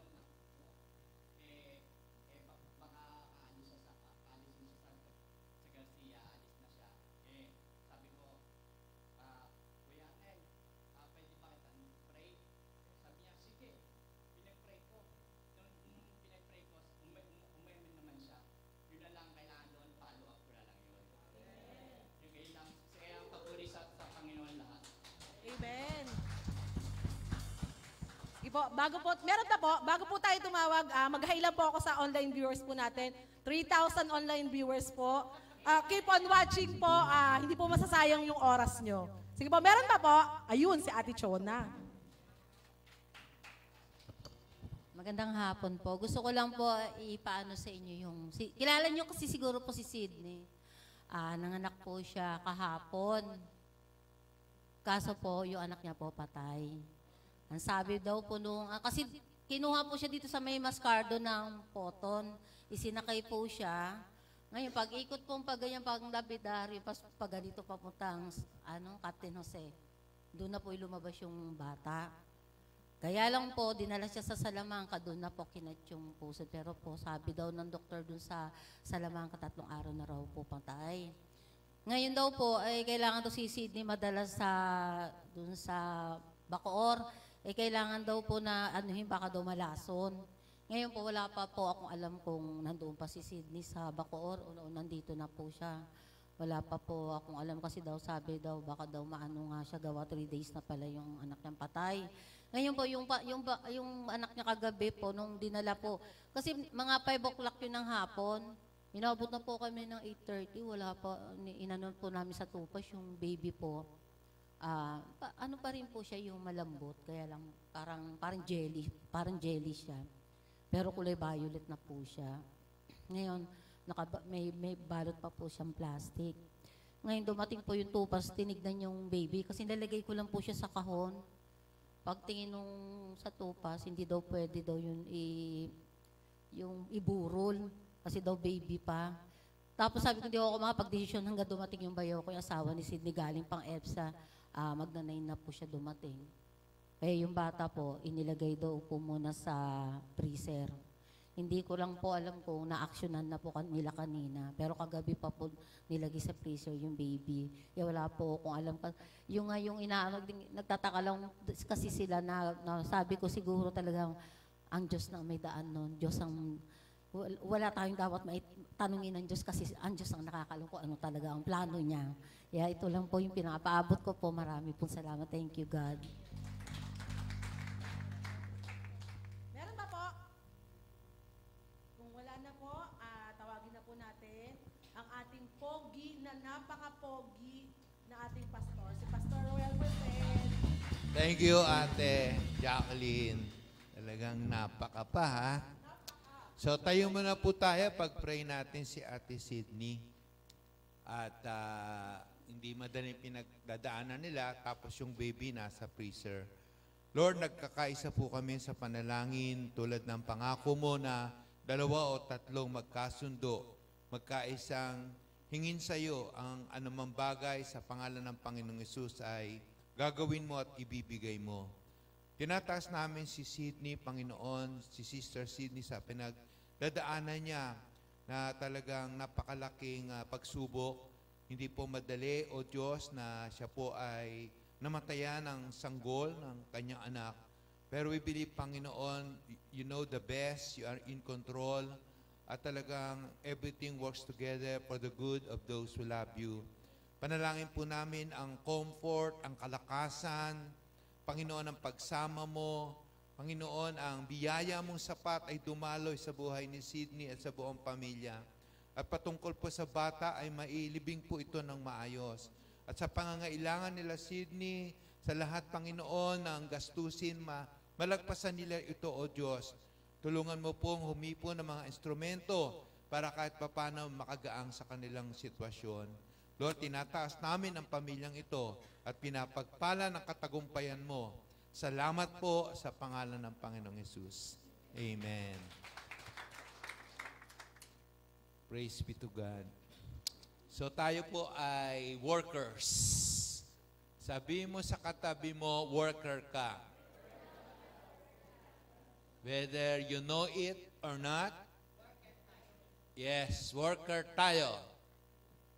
baka aalis siya sa Garcia, alis na siya. Sabi ko, Kuya Nel, pwede ba kita pray? Sabi bago po tayo tumawag, mag-hi lang po ako sa online viewers po natin. 3,000 online viewers po. Keep on watching po, hindi po masasayang yung oras nyo. Sige po, meron pa po? Ayun, si Ate Chona. Magandang hapon po. Gusto ko lang po ipaano sa inyo yung... kilala niyo kasi siguro po si Sydney. Nanganak po siya kahapon. Kaso po, yung anak niya po patay. Ang sabi daw po nung... kasi kinuha po siya dito sa may Mascardo ng Poton. Isinakay po siya. Ngayon, pag ikot po pag ganyan, pag lapidaryo, pag ganito papuntang Captain Jose, doon na po lumabas yung bata. Kaya lang po, dinala siya sa Salamanca, doon na po kinat yung puso. Pero po, sabi daw ng doktor doon sa Salamanca, 3 araw na raw po patay. Ngayon daw po, ay kailangan daw si Sydney madala doon sa Bacoor. Kailangan daw po na baka daw malason. Ngayon po, wala pa po akong alam kung nandoon pa si Sydney sa Bacoor o nandito na po siya. Wala pa po akong alam kasi daw sabi daw baka daw maano nga siya gawa 3 days na pala yung anak niyang patay. Ngayon po yung anak niya kagabi po nung dinala po kasi mga 5 o'clock yun ng hapon. Inabot na po kami ng 8:30, wala pa inanon po namin sa tupas yung baby po. Pa rin po siya yung malambot kaya lang parang jelly siya. Pero kulay violet na po siya. Ngayon may balot pa po siyang plastic. Ngayon dumating po yung tupas, tinignan yung baby kasi nilagay ko lang po siya sa kahon. Pagtingin nung sa tupas, hindi daw pwede daw yung iburol kasi daw baby pa. Tapos sabi ko, hindi ako makapag-desisyon hanggang dumating yung bayaw ko, yung asawa ni Sydney galing pang EPSA. Magna-9 na po siya dumating. Yung bata po, inilagay daw po muna sa freezer. Hindi ko lang po alam kung na-actionan na po nila kanina. Pero kagabi pa po nilagay sa freezer yung baby. Wala po kung alam. Yung nagtataka lang kasi sila na sabi ko siguro talagang ang Diyos na may daan nun. Diyos ang, wala tayong dapat tanungin ng Diyos kasi ang Diyos ang nakakalam kung ano talaga ang plano niya. Ito lang po yung pinapaabot ko po. Marami pong salamat. Thank you, God. Pogi na napaka-pogi na ating pastor, si Pastor Royal Wilfred. Thank you, Ate Jacqueline. Talagang napaka pa, ha? So, tayo muna po tayo pag-pray natin si Ate Sydney. At hindi madaling pinagdadaanan nila, tapos yung baby nasa freezer. Lord, nagkakaisa po kami sa panalangin tulad ng pangako mo na 2 o 3 magkasundo, magkaisang hingin sa iyo ang anumang bagay sa pangalan ng Panginoong Hesus ay gagawin mo at ibibigay mo. Tinataas namin si Sydney, Panginoon, si Sister Sydney sa pinagdadaanan niya na talagang napakalaking pagsubok. Hindi po madali, O Diyos, na siya po ay namatayan ng sanggol ng kanyang anak. Pero we believe, Panginoon, you know the best, you are in control, at talagang everything works together for the good of those who love you. Panalangin po namin ang comfort, ang kalakasan, Panginoon, ang pagsama mo, Panginoon, ang biyaya mong sapat ay dumaloy sa buhay ni Sydney at sa buong pamilya. At patungkol po sa bata ay mailibing po ito ng maayos. At sa pangangailangan nila Sydney, sa lahat, Panginoon, ng gastusin, malagpasan nila ito, O Diyos. Tulungan mo pong humipo ng mga instrumento para kahit papano makagaang sa kanilang sitwasyon. Lord, tinataas namin ang pamilyang ito at pinapagpala ng katagumpayan mo. Salamat po sa pangalan ng Panginoong Hesus. Amen. Praise be to God. So tayo po ay workers. Sabi mo sa katabi mo, worker ka. Whether you know it or not, yes, worker tayo.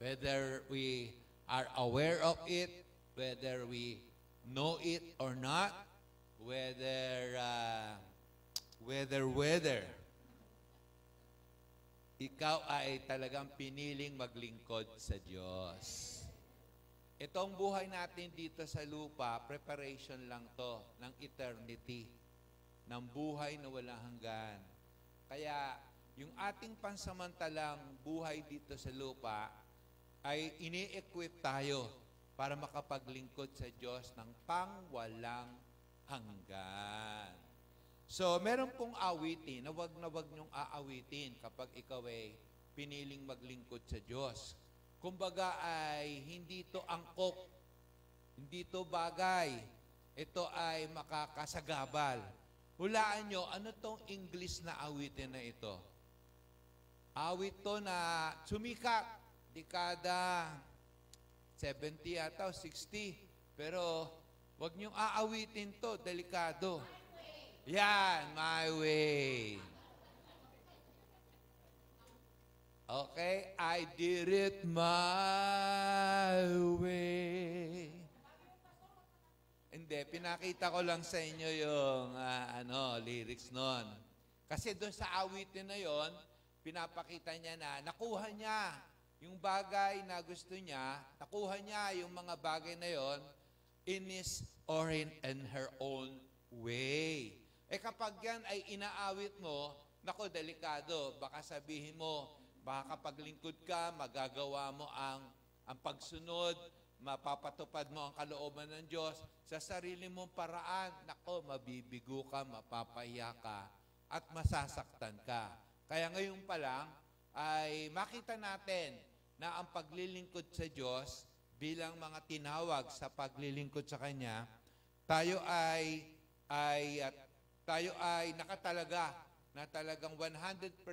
Whether we are aware of it, whether we know it or not, whether ikaw ay talagang piniling maglingkod sa Diyos. Itong buhay natin dito sa lupa, preparation lang to ng eternity. ng buhay na walang hanggan. Kaya yung ating pansamantalang buhay dito sa lupa ay ini-equip tayo para makapaglingkod sa Diyos ng pangwalang hanggan. So, meron pong awitin na wag niyong aawitin kapag ikaw ay piniling maglingkod sa Diyos. Kumbaga ay hindi ito angkop, hindi ito bagay, ito ay makakasagabal. Hulaan nyo, ano tong English na awitin na ito? Awit to na sumikat, dekada 70 yata o 60. Pero wag niyong aawitin to, delikado. Yan, My Way. Okay, I did it my way. Hindi, pinakita ko lang sa inyo yung lyrics nun. Kasi doon sa awitin na yon, pinapakita niya na nakuha niya yung bagay na gusto niya, nakuha niya yung mga bagay na yon in his or in her own way. Kapag yan ay inaawit mo, nako, delikado. Baka sabihin mo, baka kapag lingkod ka, magagawa mo ang pagsunod, mapapatupad mo ang kalooban ng Diyos sa sarili mong paraan. Nako, mabibigo ka, mapapahiya ka, at masasaktan ka. Kaya ngayon pa lang, ay makita natin na ang paglilingkod sa Diyos bilang mga tinawag sa paglilingkod sa Kanya, tayo ay nakatalaga na talagang 100%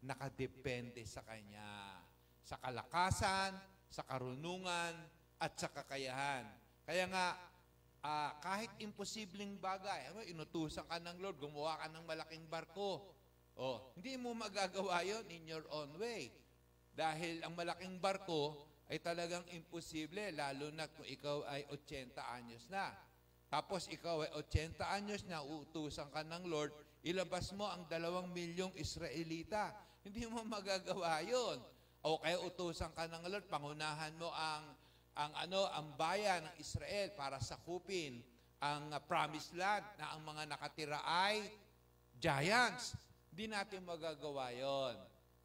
nakadepende sa Kanya. Sa kalakasan, sa karunungan, at sa kakayahan. Kaya nga, kahit imposibleng bagay, inutusan ka ng Lord, gumawa ka ng malaking barko. Hindi mo magagawa yon in your own way. Dahil ang malaking barko ay talagang imposible, lalo na kung ikaw ay 80 anyos na. Tapos ikaw ay 80 anyos na, uutusan ka ng Lord, ilabas mo ang 2 milyong Israelita. Hindi mo magagawa yon. O kaya utusan ka ng Lord, pangunahan mo ang bayan ng Israel para sakupin ang promised land na ang mga nakatira ay giants. Hindi natin magagawa yon.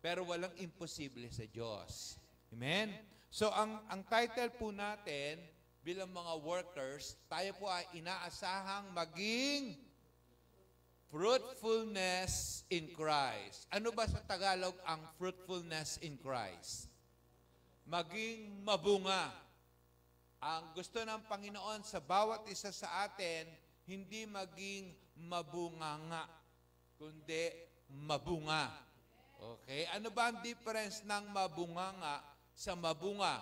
Pero walang imposible sa Diyos. Amen? So ang title po natin, bilang mga workers, tayo po ay inaasahang maging fruitfulness in Christ. Ano ba sa Tagalog ang fruitfulness in Christ? Maging mabunga. Ang gusto ng Panginoon sa bawat isa sa atin, hindi maging mabunganga, kundi mabunga. Okay? Ano ba ang difference ng mabunganga sa mabunga?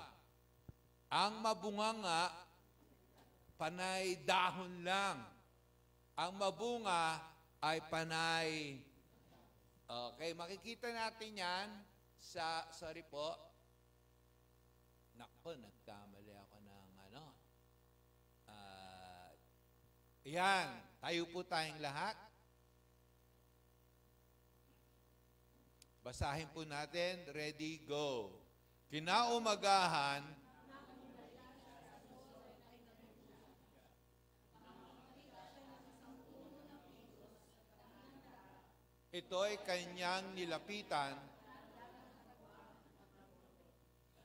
Ang mabunganga, panay dahon lang. Ang mabunga ay panay. Okay, makikita natin yan sa, sorry po. Nako, nagkamali ako ng yan, tayo po tayong lahat. Basahin po natin, ready, go. Kinaumagahan, ito'y kanyang nilapitan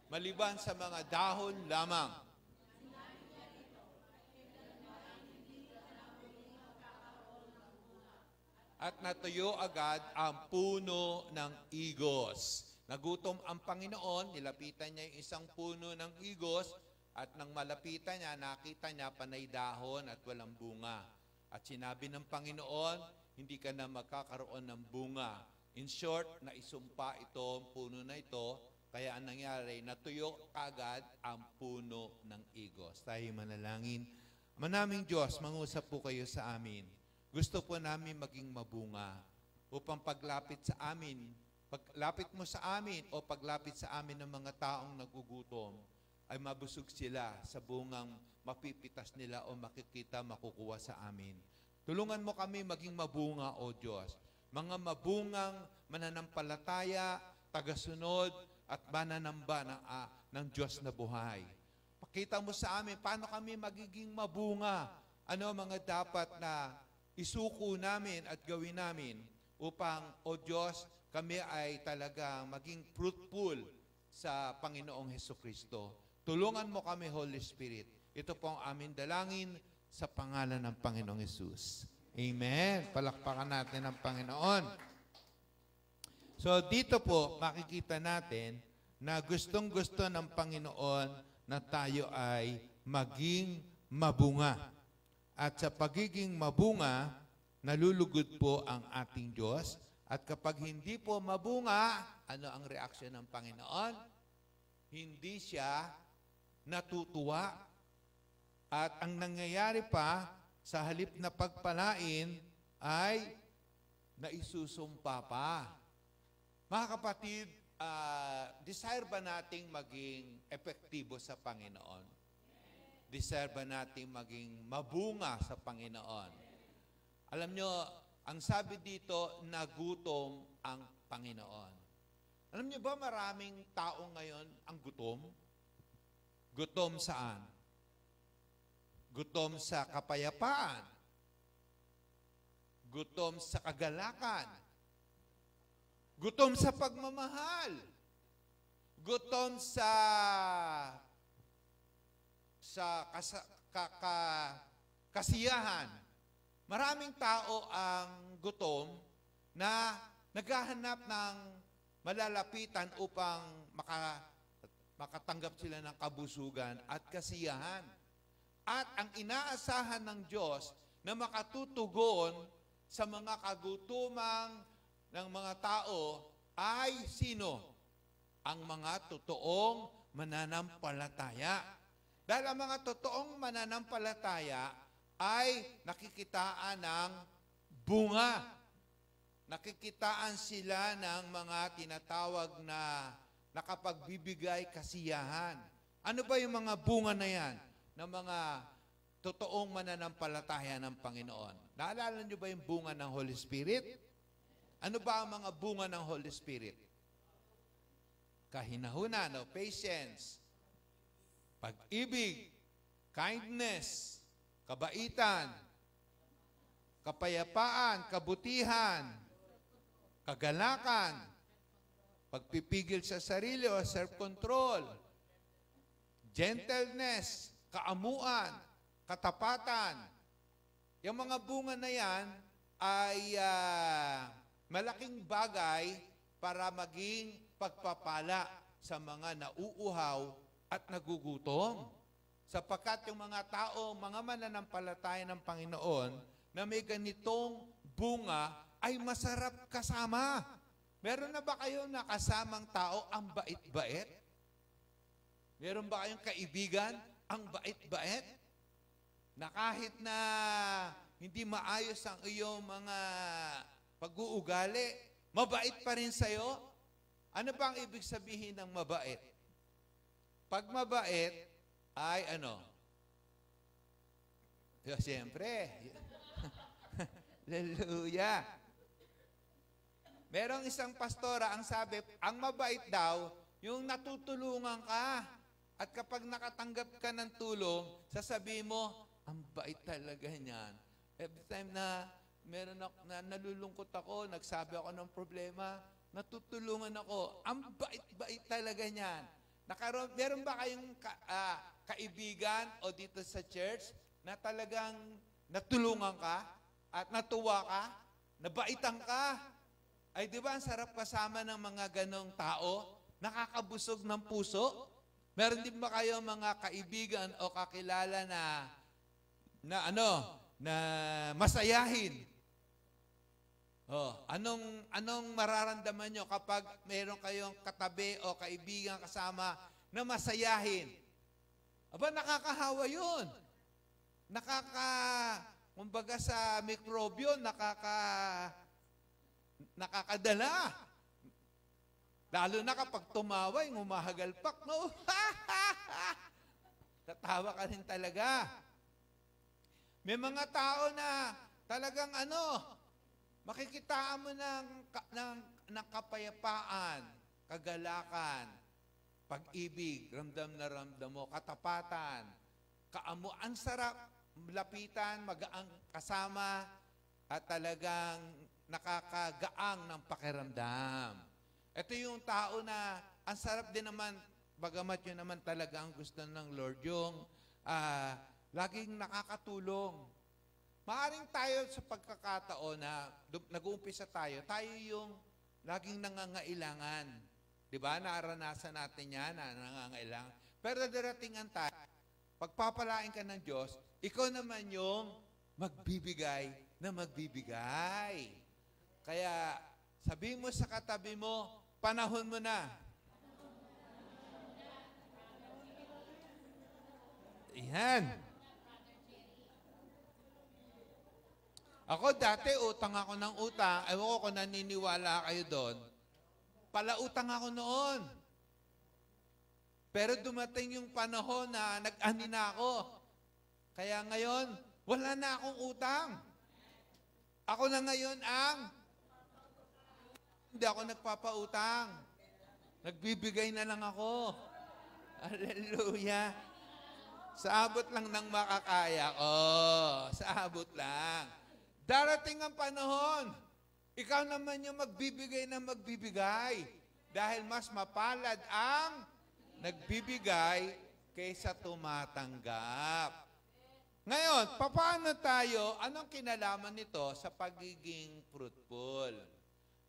maliban sa mga dahon lamang. At natuyo agad ang puno ng igos. Nagutom ang Panginoon, nilapitan niya yung isang puno ng igos, at nang malapitan niya, nakita niya panay dahon at walang bunga. At sinabi ng Panginoon, hindi ka na magkakaroon ng bunga. In short, naisumpa ito, ang puno na ito, kaya ang nangyari, natuyo kagad ang puno ng igos. Tayo manalangin. Manaming Diyos, mangusap po kayo sa amin. Gusto po namin maging mabunga upang paglapit sa amin, paglapit mo sa amin o paglapit sa amin ng mga taong nagugutom, ay mabusog sila sa bungang mapipitas nila o makikita, makukuha sa amin. Tulungan mo kami maging mabunga, O Diyos. Mga mabungang mananampalataya, tagasunod, at mananamba ng Diyos na buhay. Pakita mo sa amin paano kami magiging mabunga. Ano ang mga dapat na isuko namin at gawin namin upang, O Diyos, kami ay talagang maging fruitful sa Panginoong Hesukristo. Tulungan mo kami, Holy Spirit. Ito po ang aming dalangin sa pangalan ng Panginoong Hesus. Amen. Palakpakan natin ang Panginoon. So dito po makikita natin na gustong-gusto ng Panginoon na tayo ay maging mabunga. At sa pagiging mabunga, nalulugod po ang ating Diyos. At kapag hindi po mabunga, ano ang reaksyon ng Panginoon? Hindi siya natutuwa. At ang nangyayari pa, sa halip na pagpalain, ay naisusumpa pa. Mga kapatid, desire ba nating maging epektibo sa Panginoon? Desire ba nating maging mabunga sa Panginoon? Alam nyo, ang sabi dito, nagutom ang Panginoon. Alam nyo ba maraming tao ngayon ang gutom? Gutom saan? Gutom sa kapayapaan. Gutom sa kagalakan. Gutom sa pagmamahal. Gutom sa kasiyahan. Maraming tao ang gutom na naghahanap ng malalapitan upang makatanggap sila ng kabusugan at kasiyahan. At ang inaasahan ng Diyos na makatutugon sa mga kagutumang ng mga tao ay sino? Ang mga totoong mananampalataya. Dahil ang mga totoong mananampalataya ay nakikitaan ng bunga. Nakikitaan sila ng mga tinatawag na nakapagbibigay kasiyahan. Ano ba yung mga bunga na yan? Ng mga totoong mananampalataya ng Panginoon. Naalala niyo ba yung bunga ng Holy Spirit? Ano ba ang mga bunga ng Holy Spirit? Kahinahunan o patience, pag-ibig, kindness, kabaitan, kapayapaan, kabutihan, kagalakan, pagpipigil sa sarili o self-control, gentleness, kaamuan, katapatan. Yung mga bunga na yan ay malaking bagay para maging pagpapala sa mga nauuhaw at nagugutom. Sapagkat yung mga tao, mga mananampalataya ng Panginoon na may ganitong bunga ay masarap kasama. Meron na ba kayong nakasamang tao ang bait-bait? Meron ba kayong kaibigan ang bait-bait? Na kahit na hindi maayos ang iyong mga pag-uugali, mabait pa rin sa'yo? Ano ba ang ibig sabihin ng mabait? Pag mabait, ay ano? Siyempre. Hallelujah. Merong isang pastora, ang sabi, ang mabait daw, yung natutulungan ka. At kapag nakatanggap ka ng tulong, sasabihin mo, ang bait talaga niyan. Every time na meron ako, na nalulungkot ako, nagsabi ako ng problema, natutulungan ako. Ang bait-bait talaga niyan. Meron ba kayong kaibigan o dito sa church na talagang natulungan ka at natuwa ka, nabaitan ka? Ay di ba ang sarap kasama ng mga ganong tao, nakakabusog ng puso? Meron din ba kayo mga kaibigan o kakilala na masayahin? Oh, anong mararamdaman nyo kapag meron kayong katabi o kaibigan kasama na masayahin? Aba, nakakahawa yun. Kumbaga sa mikrobyo, nakakadala. Lalo na kapag tumaway, humahagalpak, no? Tatawa ka rin talaga. May mga tao na talagang makikitaan mo ng kapayapaan, kagalakan, pag-ibig, ramdam na ramdam mo, katapatan, ang sarap lapitan, magaang kasama, at talagang nakakagaang ng pakiramdam. Ito yung tao na ang sarap din naman, bagamat yun naman talaga ang gusto ng Lord, yung laging nakakatulong. Maaring tayo sa pagkakataon na nag-uumpisa tayo yung laging nangangailangan. Di ba? Naranasan natin yan na nangangailangan. Pero darating ang tayo, pagpapalain ka ng Diyos, ikaw naman yung magbibigay na magbibigay. Kaya sabihin mo sa katabi mo, panahon mo na. Yan. Ako dati, utang ako ng utang. Ewan ko kung naniniwala kayo doon. Palautang ako noon. Pero dumating yung panahon na nag-ani na ako. Kaya ngayon, wala na akong utang. Ako na ngayon hindi ako nagpapautang. Nagbibigay na lang ako. Hallelujah. Sa abot lang ng makakaya ko. Sa abot lang. Darating ang panahon, ikaw naman yung magbibigay na magbibigay. Dahil mas mapalad ang nagbibigay kaysa tumatanggap. Ngayon, paano tayo, anong kinalaman nito sa pagiging fruitful?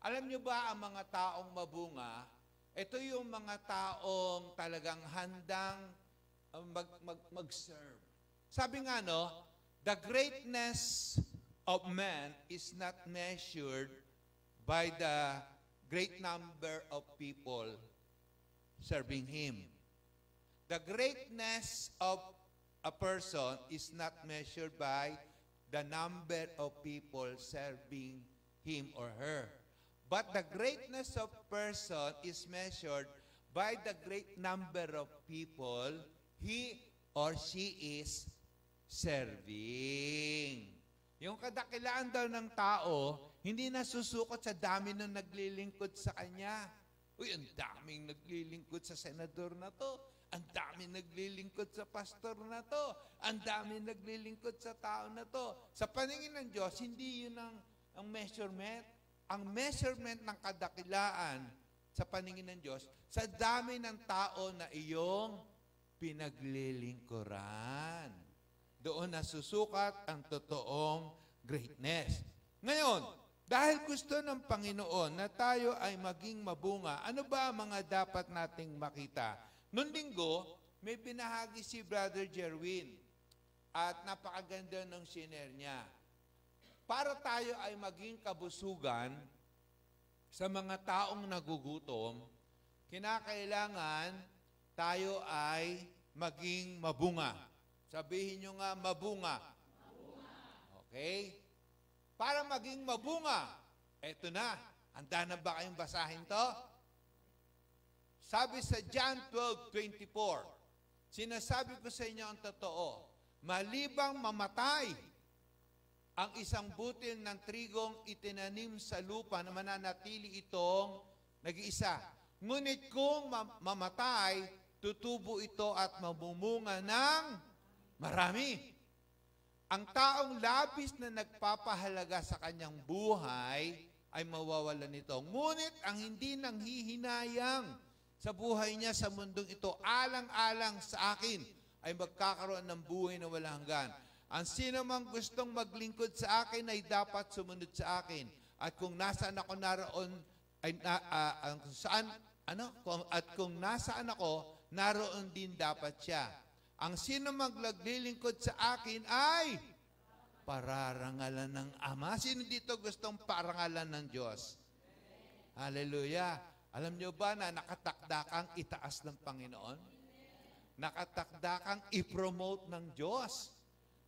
Alam nyo ba ang mga taong mabunga, ito yung mga taong talagang handang mag-serve. Sabi nga the greatness of man is not measured by the great number of people serving him. The greatness of a person is not measured by the number of people serving him or her. But the greatness of person is measured by the great number of people he or she is serving. Yung kadakilaan daw ng tao, hindi nasusukot sa dami ng naglilingkod sa kanya. Uy, ang daming naglilingkod sa senador na to. Ang daming naglilingkod sa pastor na to. Ang daming naglilingkod sa tao na to. Sa paningin ng Diyos, hindi yun ang measurement. Ang measurement ng kadakilaan sa paningin ng Diyos, sa dami ng tao na iyong pinaglilingkuran. Doon nasusukat ang totoong greatness. Ngayon, dahil gusto ng Panginoon na tayo ay maging mabunga, ano ba ang mga dapat nating makita? Noong linggo, may binahagi si Brother Jerwin at napakaganda ng share niya. Para tayo ay maging kabusugan sa mga taong nagugutom, kinakailangan tayo ay maging mabunga. Sabihin nyo nga, mabunga. Okay? Para maging mabunga, eto na. Handa na ba kayong basahin to? Sabi sa John 12:24, sinasabi ko sa inyo ang totoo, malibang mamatay ang isang butil ng trigong itinanim sa lupa na mananatili itong nag-iisa. Ngunit kung mamatay, tutubo ito at mamumunga ng marami. Ang taong labis na nagpapahalaga sa kanyang buhay ay mawawalan nito. Ngunit ang hindi nanghihinayang sa buhay niya sa mundong ito, alang-alang sa akin, ay magkakaroon ng buhay na walang hanggan. Ang sino mang gustong maglingkod sa akin ay dapat sumunod sa akin. At kung nasaan ako naroon, kung nasaan ako, naroon din dapat siya. Ang sino maglilingkod sa akin ay pararangalan ng Ama. Sino dito gustong parangalan ng Diyos? Hallelujah. Alam niyo ba na nakatakda kang itaas ng Panginoon? Nakatakda kang i-promote ng Diyos.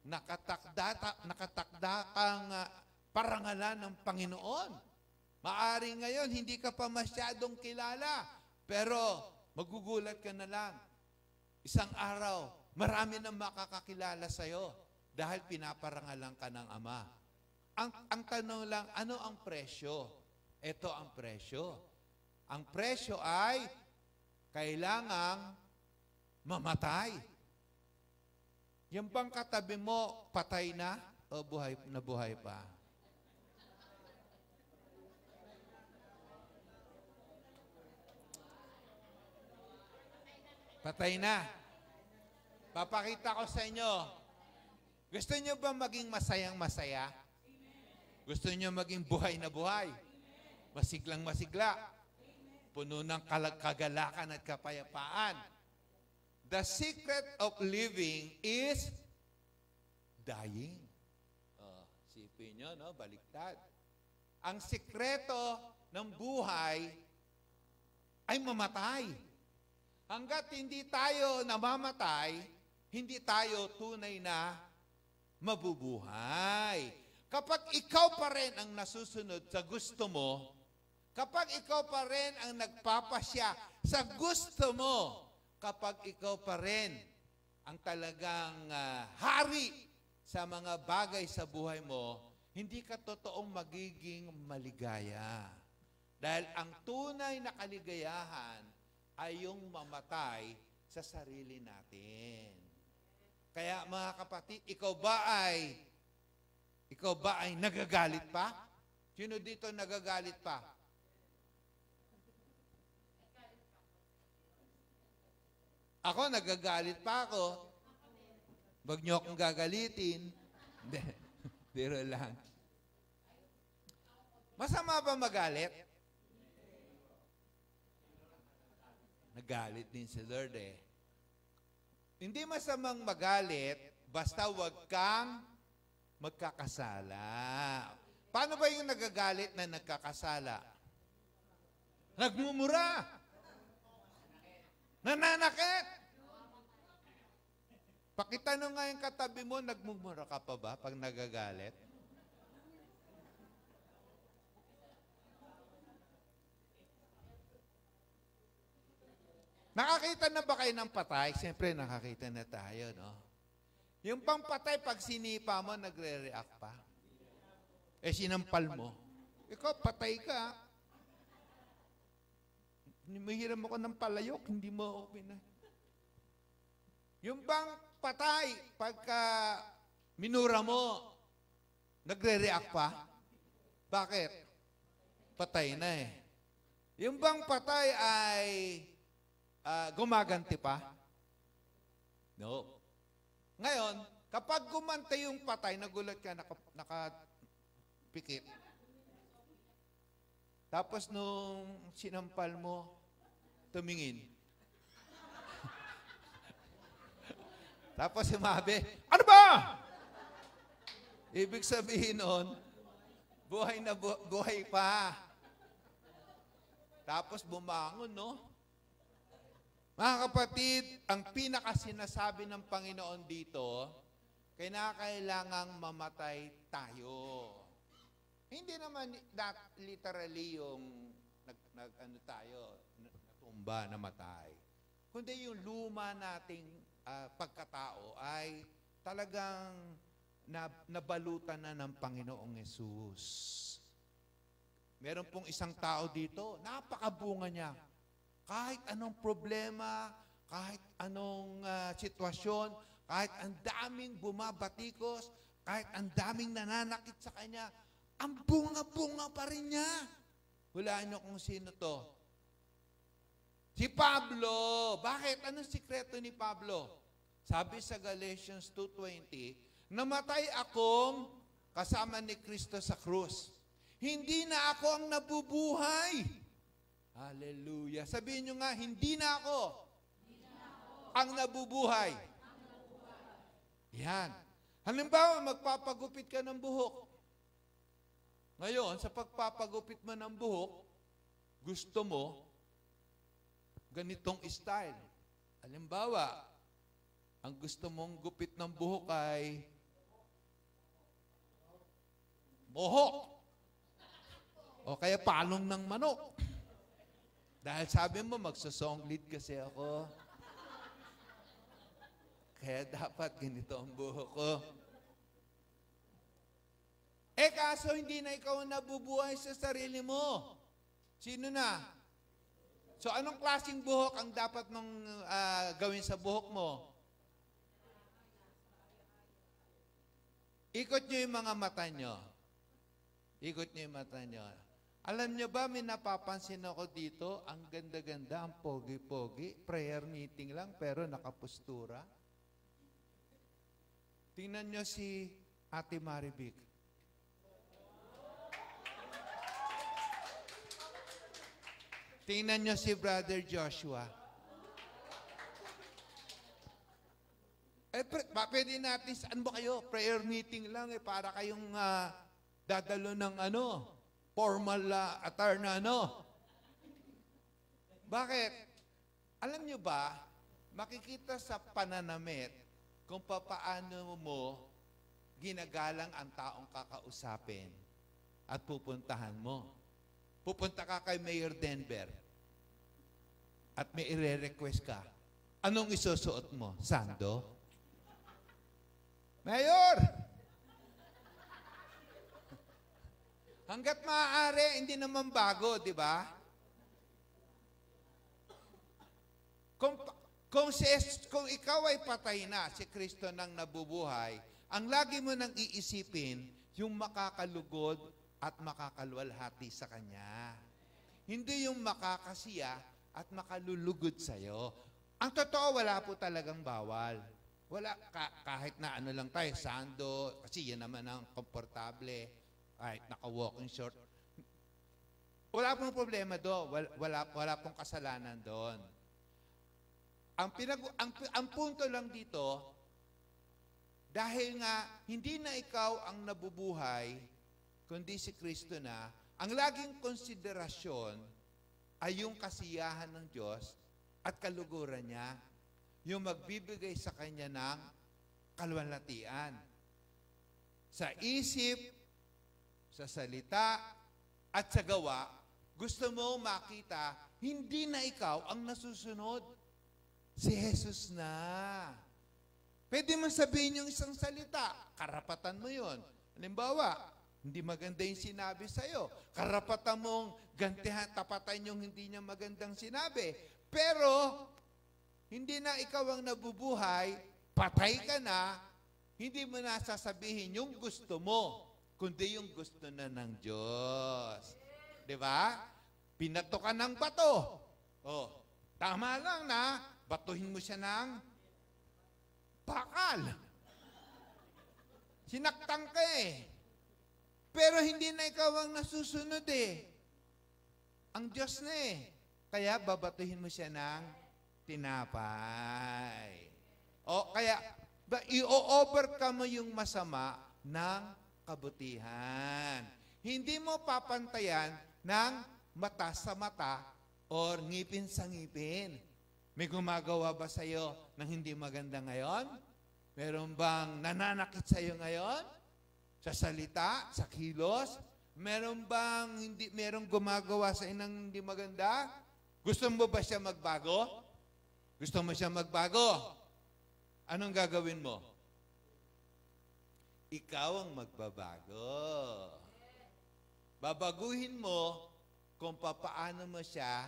Nakatakda kang parangalan ng Panginoon. Maari ngayon, hindi ka pa masyadong kilala, pero magugulat ka na lang. Isang araw, marami nang makakakilala sa'yo dahil pinaparangalan ka ng Ama. Ang tanong lang, ano ang presyo? Ito ang presyo. Ang presyo ay kailangang mamatay. Yung bang katabi mo, patay na o buhay pa? Patay na. Papakita ko sa inyo. Gusto niyo ba maging masayang masaya? Gusto niyo maging buhay na buhay? Masiglang masigla? Puno ng kagalakan at kapayapaan? The secret of living is dying. Oh, sipin nyo, no? Baliktad. Ang sikreto ng buhay ay mamatay. Hanggat hindi tayo namamatay, hindi tayo tunay na mabubuhay. Kapag ikaw pa rin ang nasusunod sa gusto mo, kapag ikaw pa rin ang nagpapasya sa gusto mo, kapag ikaw pa rin ang talagang hari sa mga bagay sa buhay mo, hindi ka totoong magiging maligaya. Dahil ang tunay na kaligayahan ay yung mamatay sa sarili natin. Kaya mga kapatid, ikaw ba ay nagagalit pa? Sino dito nagagalit pa? Ako, nagagalit pa ako. Huwag niyo akong gagalitin. Hindi. Biro lang. Masama ba magalit? Nagalit din si Lord eh. Hindi masamang magalit, basta huwag kang magkakasala. Paano ba yung nagagalit na nagkakasala? Nagmumura. Nananakit. Pakitanong nga yung katabi mo, nagmumura ka pa ba pag nagagalit? Nakakita na ba kayo ng patay? Siyempre, nakakita na tayo, no? Yung pang patay, pag sinipa mo, nagre-react pa. Eh, sinampal mo. Ikaw, patay ka. Mahiram ako ng palayok, hindi mo ako pinay. Yung bang patay, pagka minura mo, nagre-react pa? Bakit? Patay na eh. Yung bang patay ay gumaganti pa? No. Ngayon, kapag gumantay yung patay, nagulat ka, nakapikit. Tapos nung sinampal mo, tumingin. Tapos sumabi, ano ba? Ibig sabihin nun, buhay na buhay pa. Tapos bumangon, no? Mga kapatid, ang pinakasinasabi ng Panginoon dito, kailangang mamatay tayo. Hindi naman literally yung natumba, namatay. Kundi yung luma nating pagkatao ay talagang nabalutan na ng Panginoong Yesus. Meron pong isang tao dito, napakabunga niya. Kahit anong problema, kahit anong sitwasyon, kahit ang daming bumabatikos, kahit ang daming nananakit sa kanya, ang bunga-bunga pa rin niya. Hulaan niyo kung sino to. Si Pablo. Bakit? Anong sikreto ni Pablo? Sabi sa Galatians 2:20, namatay akong kasama ni Kristo sa krus. Hindi na ako ang nabubuhay. Hallelujah. Sabihin nyo nga, hindi na ako ang nabubuhay. Yan. Halimbawa, magpapagupit ka ng buhok. Ngayon, sa pagpapagupit mo ng buhok, gusto mo ganitong style. Halimbawa, ang gusto mong gupit ng buhok ay mohok. O kaya palong ng manok. Dahil sabi mo, magsasong lead kasi ako. Kaya dapat ganito ang buhok ko. Eh kaso hindi na ikaw nabubuhay sa sarili mo. Sino na? So anong klaseng buhok ang dapat mong gawin sa buhok mo? Ikot nyo yung mga mata nyo. Ikot nyo yung mata nyo. Alam niyo ba, may napapansin ako dito, ang ganda-ganda, ang pogi-pogi, prayer meeting lang, pero nakapustura. Tingnan niyo si Ate Marivic. Tingnan niyo si Brother Joshua. Pwede natin, saan ba kayo? Prayer meeting lang, para kayong dadalo ng formal attire na Bakit? Alam niyo ba, makikita sa pananamit kung papaano mo ginagalang ang taong kakausapin at pupuntahan mo. Pupunta ka kay Mayor Denver at may ire-request ka. Anong isusuot mo? Sando? Mayor! Hanggat maaari, hindi naman bago, di ba? Kung ikaw ay patay na, si Kristo nang nabubuhay, ang lagi mo nang iisipin, yung makakalugod at makakalwalhati sa Kanya. Hindi yung makakasiya at makalulugod sa'yo. Ang totoo, wala po talagang bawal. Wala, kahit na lang tayo, sando, kasi yan naman ang komportable. Kahit naka-walking short. Wala pong problema doon. Wala pong kasalanan doon. Ang punto lang dito, dahil nga hindi na ikaw ang nabubuhay, kundi si Kristo na, ang laging konsiderasyon ay yung kasiyahan ng Diyos at kaluguran niya, yung magbibigay sa Kanya ng kalwalhatian. Sa isip, sa salita, at sa gawa, gusto mo makita, hindi na ikaw ang nasusunod. Si Jesus na. Pwede mo sabihin yung isang salita, karapatan mo yun. Halimbawa, hindi maganda yung sinabi sa'yo. Karapatan mong gantihan, tapatan yung hindi niya magandang sinabi. Pero, hindi na ikaw ang nabubuhay, patay ka na, hindi mo na sasabihin yung gusto mo, kundi yung gusto na ng Diyos. Di ba? Pinato ka ng bato. Oh, tama lang na batuhin mo siya ng bakal. Sinaktan ka eh. Pero hindi na ikaw ang nasusunod eh. Ang Diyos na eh. Kaya babatuhin mo siya ng tinapay. O kaya, i-overcome mo yung masama ng kabutihan. Hindi mo papantayan ng mata sa mata or ngipin sa ngipin. May gumagawa ba sa'yo ng hindi maganda ngayon? Meron bang nananakit sa'yo ngayon? Sa salita, sa kilos? Merong gumagawa sa'yo ng hindi maganda? Gusto mo ba siya magbago? Gusto mo siya magbago? Anong gagawin mo? Ikaw ang magbabago. Babaguhin mo kung papaano mo siya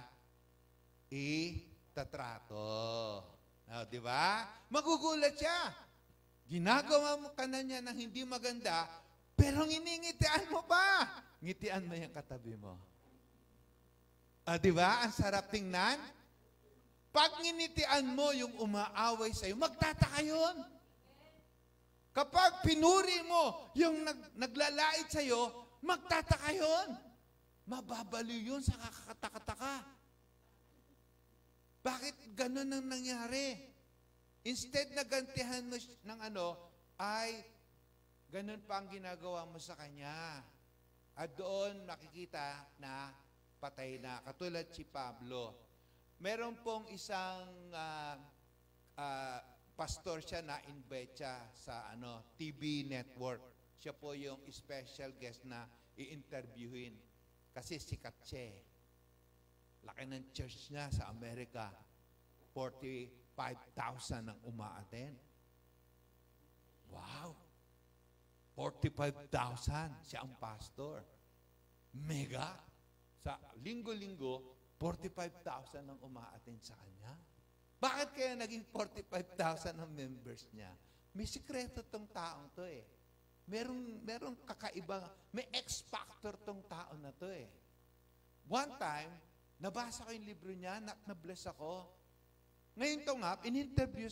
itatrato. Di ba? Magugulat siya. Ginagawa mo ka na niya ng hindi maganda, pero nginingitian mo pa. Ngitian mo yung katabi mo. Di ba? Ang sarap tingnan. Pag nginitian mo yung umaaway sa'yo, magtataka yun. Kapag pinuri mo yung naglalait sa'yo, magtataka yun. Mababaliw yun sa kakataka-taka. Bakit ganun ang nangyari? Instead na gantihan mo ng ay ganun pa ang ginagawa mo sa kanya. At doon nakikita na patay na. Katulad si Pablo. Meron pong isang pastor siya na invite siya sa TV network. Siya po yung special guest na i-interviewin. Kasi sikat siya eh. Laki ng church niya sa Amerika. 45,000 ang umaattend. Wow! 45,000 siya ang pastor. Mega! Sa linggo-linggo, 45,000 ang umaattend sa kanya. Bakit kaya naging 45,000 ang members niya? May sikreto tong taong to eh. Merong kakaibang, may X-factor tong tao na to eh. one time, nabasa ko yung libro niya, na-bless ako. Ngayon to nga, in-interview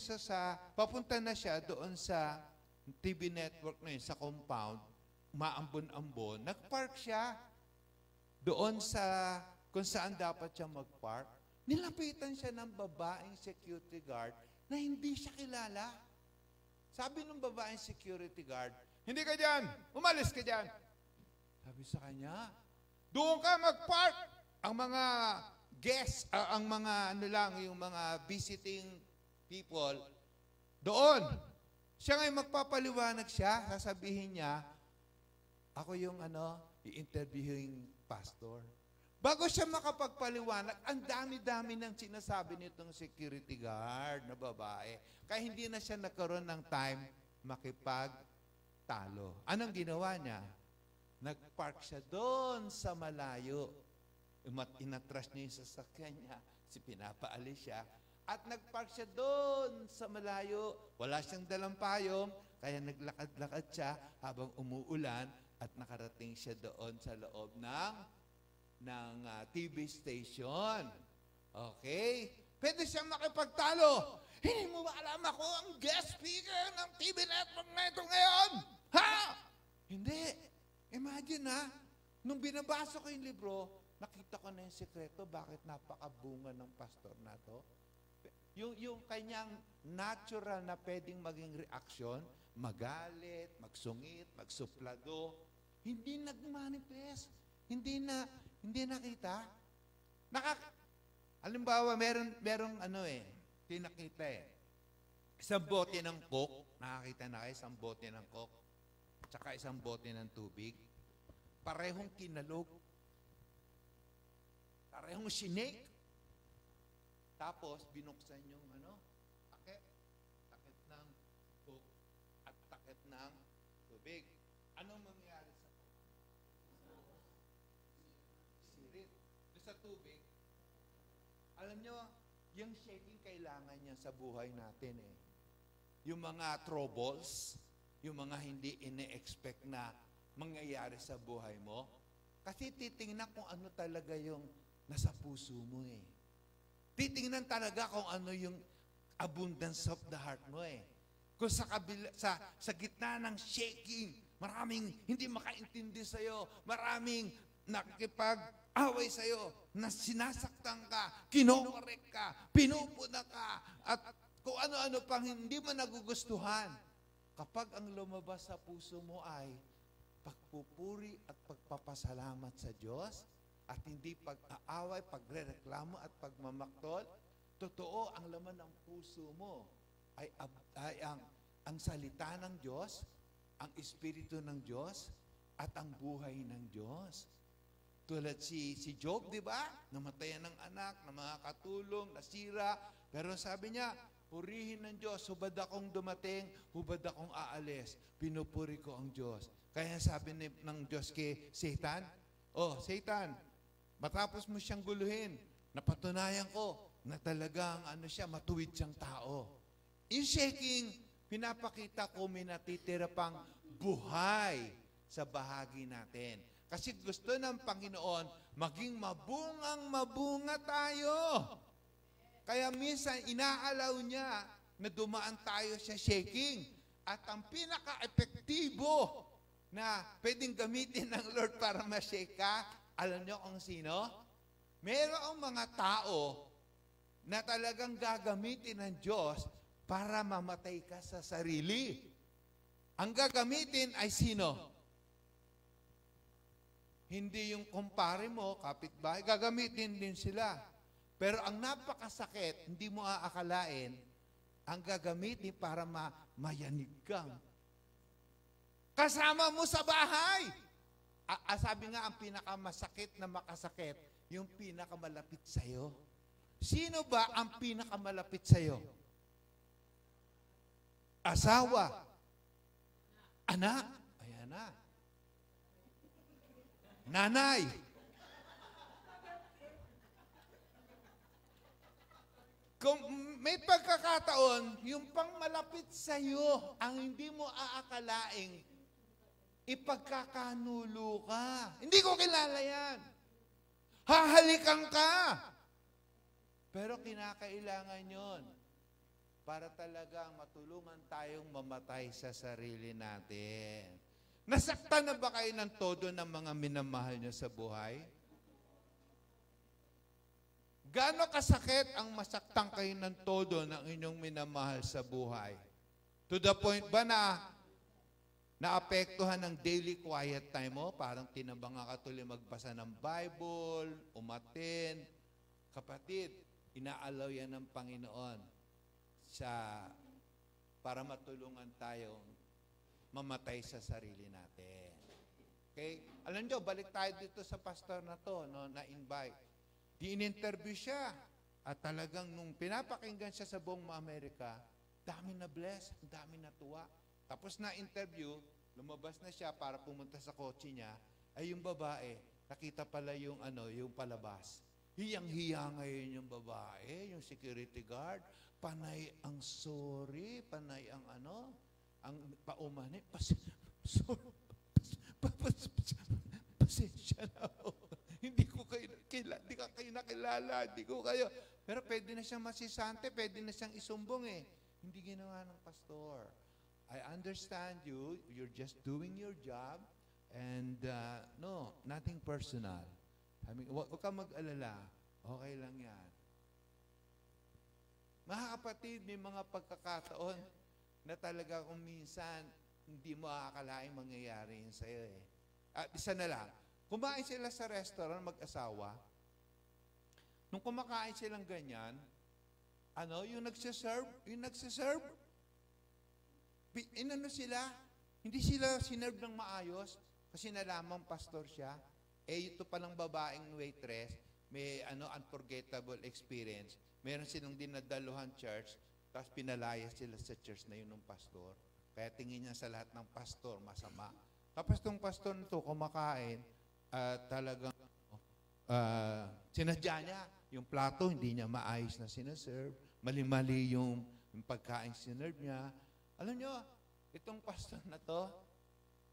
papunta na siya doon sa TV network na yun, sa compound, maambon-ambon. Nag-park siya doon kung saan dapat siya mag-park. Nilapitan siya ng babaeng security guard na hindi siya kilala. Sabi ng babaeng security guard, hindi ka dyan, umalis ka dyan. Sabi sa kanya, doon ka mag-park. Ang mga guests, ang mga yung mga visiting people, doon. Siya ngayon magpapaliwanag siya, sasabihin niya, ako yung i-interviewing pastor. Bago siya makapagpaliwanag, ang dami-dami ng sinasabi nitong security guard na babae. Kaya hindi na siya nagkaroon ng time makipagtalo. Anong ginawa niya? Nag-park siya doon sa malayo. Inatras niya yung sasakyan niya. Pinapaalis siya. At nag-park siya doon sa malayo. Wala siyang dalang payong. Kaya naglakad-lakad siya habang umuulan at nakarating siya doon sa loob ng TV station. Okay? Pwede siyang makipagtalo. Hindi mo ba alam ako ang guest speaker ng TV network na ito ngayon? Ha? Hindi. Imagine nung binabasa ko yung libro, nakita ko na yung sekreto bakit napakabunga ng pastor na to. Yung kanyang natural na pwedeng maging reaksyon, magalit, magsungit, magsuplado, hindi nag-manifest. Hindi nakita. Halimbawa, merong tinakita isang bote ng Coke, nakakita na kayo, isang bote ng Coke, tsaka isang bote ng tubig, parehong kinalog, parehong sinake, tapos binuksan yung takip ng Coke at takip ng tubig. Anong mangyayari sa Coke? Sirit. Sa tubig, alam nyo, yung shaking kailangan niya sa buhay natin Yung mga troubles, yung mga hindi ine-expect na mangyayari sa buhay mo, kasi titingnan kung ano talaga yung nasa puso mo Titingnan talaga kung ano yung abundance of the heart mo Kung sa gitna ng shaking, maraming hindi makaintindi sa'yo, maraming nakikipag-away sa'yo, na sinasaktan ka, kinokorek ka, pinupuna ka, at kung ano-ano pang hindi mo nagugustuhan. Kapag ang lumabas sa puso mo ay pagpupuri at pagpapasalamat sa Diyos, at hindi pag-aaway, pagrereklamo at pagmamaktol, totoo ang laman ng puso mo ay ang salita ng Diyos, ang Espiritu ng Diyos, at ang buhay ng Diyos. Tulad si Job, di ba? Namatayan ng anak, ng mga katulong, nasira. Pero sabi niya, purihin ng Diyos, hubad akong dumating, hubad akong aalis. Pinupuri ko ang Diyos. Kaya sabi ng Diyos kay Satan, Satan, matapos mo siyang guluhin, napatunayan ko na talagang matuwid siyang tao. In shaking, pinapakita ko may natitira pang buhay sa bahagi natin. Kasi gusto ng Panginoon, maging mabunga tayo. Kaya minsan, inaalaw niya na dumaan tayo sa shaking. At ang pinaka-epektibo na pwedeng gamitin ng Lord para ma-shake ka, alam niyo kung sino? Mayroong mga tao na talagang gagamitin ng Diyos para mamatay ka sa sarili. Ang gagamitin ay sino? Hindi yung kumpare mo, kapitbahay, gagamitin din sila. Pero ang napakasakit, hindi mo aakalain, ang gagamitin para mayanig kang. Kasama mo sa bahay. Sabi nga, ang pinakamasakit na makasakit, yung pinakamalapit sa'yo. Sino ba ang pinakamalapit sa'yo? Asawa. Anak. Ayan na. Nanay. Kung may pagkakataon, yung pang malapit sa iyo, ang hindi mo aakalaing, ipagkakanulo ka. Hindi ko kilala yan. hahalikan ka. Pero kinakailangan yon para talagang matulungan tayong mamatay sa sarili natin. Nasaktan na ba kayo ng todo ng mga minamahal niyo sa buhay? Gaano kasakit ang masaktan kayo ng todo ng inyong minamahal sa buhay? To the point ba na naapektuhan ng daily quiet time mo? Parang tinabang ka tuloy magbasa ng Bible, umatin. Kapatid, inaalaw yan ng Panginoon para matulungan tayong mamatay sa sarili natin. Okay? Alam nyo, balik tayo dito sa pastor na to, no, na-invite. Di-interview siya. At talagang nung pinapakinggan siya sa buong Amerika, dami na bless, dami na tuwa. Tapos na-interview, lumabas na siya para pumunta sa kotse niya, ay yung babae, nakita pala yung palabas. Hiyang-hiya ngayon yung babae, yung security guard, panay ang sorry, panay ang ang paumani, pasensya na ako. Hindi ka kayo nakilala, hindi ko kayo. Pero pwede na siyang masisante, pwede na siyang isumbong eh. Hindi ginawa ng pastor. I understand you, you're just doing your job, and no, nothing personal. Huwag ka mag-alala, okay lang yan. Mga kapatid, may mga pagkakataon na talaga kung minsan hindi mo akalain mangyayari yun sa'yo eh. At isa na lang, kumain sila sa restaurant, mag-asawa. Nung kumakain silang ganyan, yung nagsiserve, sila, hindi sila sinerve ng maayos kasi nalamang pastor siya. Ito palang babaeng waitress, may unforgettable experience. Meron silang dinadaluhan church, tapos pinalayas sila sa church na yun ng pastor. Kaya tingin niya sa lahat ng pastor, masama. Tapos itong pastor na ito, kumakain, talagang sinadya niya. Yung plato, hindi niya maayos na sinaserve. Mali-mali yung pagkain sinerve niya. Alam niyo, itong pastor na to,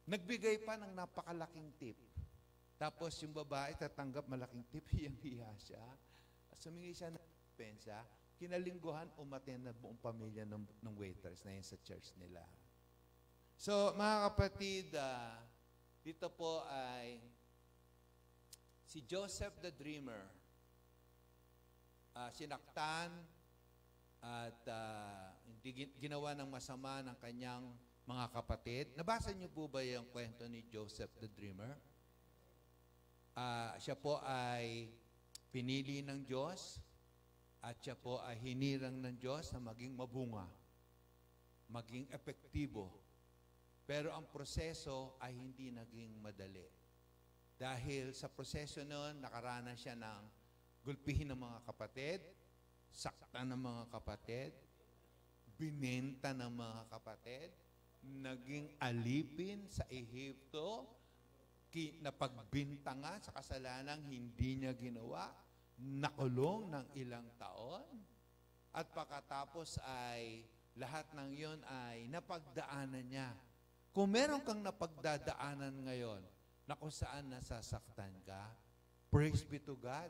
nagbigay pa ng napakalaking tip. Tapos yung babae tatanggap malaking tip, hiyang-hiya siya. Sumingi siya ng pensa, kinalingguhan, umaten na buong pamilya ng waitress na yun sa church nila. So, mga kapatid, dito po ay si Joseph the Dreamer, sinaktan at ginawa ng masama ng kanyang mga kapatid. Nabasa niyo po ba yung kwento ni Joseph the Dreamer? Siya po ay pinili ng Diyos at siya po ay hinirang ng Diyos na maging mabunga, maging epektibo. Pero ang proseso ay hindi naging madali. Dahil sa proseso noon, nakaranas siya ng gulpihin ng mga kapatid, saktan ng mga kapatid, binenta ng mga kapatid, naging alipin sa Ehipto, napagbintangan sa kasalanang hindi niya ginawa, nakulong ng ilang taon, at pagkatapos ay lahat ng yon ay napagdaanan niya. Kung meron kang napagdadaanan ngayon na kung saan nasasaktan ka, praise be to God.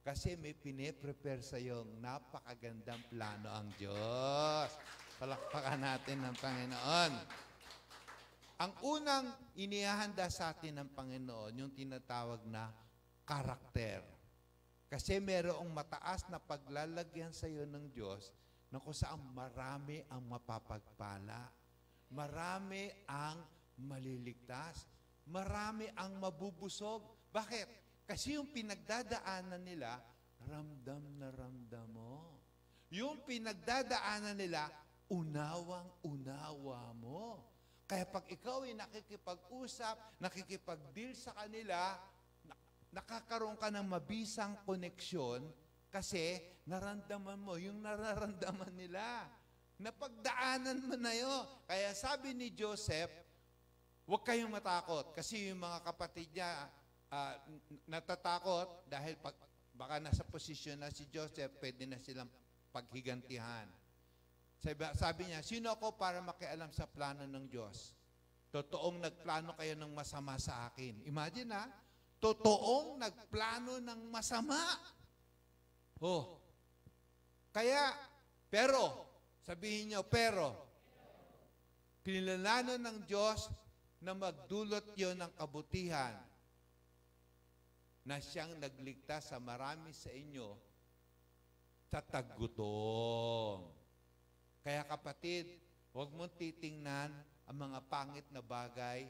Kasi may pine-prepare sa iyong napakagandang plano ang Diyos. Palakpakan natin ng Panginoon. Ang unang inihahanda sa atin ng Panginoon, yung tinatawag na karakter. Kasi merong mataas na paglalagyan sa iyo ng Diyos na kung saan marami ang mapapagpala. Marami ang maliligtas. Marami ang mabubusog. Bakit? Kasi yung pinagdadaanan nila, ramdam na ramdam mo. Yung pinagdadaanan nila, unawang-unawa mo. Kaya pag ikaw ay nakikipag-usap, nakikipag-deal sa kanila, nakakaroon ka ng mabisang koneksyon kasi naramdaman mo yung nararamdaman nila. Napagdaanan mo na yun. Kaya sabi ni Joseph, huwag kayong matakot kasi yung mga kapatid niya natatakot dahil baka nasa posisyon na si Joseph, pwede na silang paghigantihan. Sabi niya, sino ako para makialam sa plano ng Diyos? Totoong nagplano kayo ng masama sa akin. Imagine totoong nagplano ng masama. Oh. Kaya, pero, sabihin nyo, pero, pinilalanon ng Diyos na magdulot yon ng kabutihan na siyang nagligtas sa marami sa inyo sa taggutom. Kaya kapatid, huwag mong titingnan ang mga pangit na bagay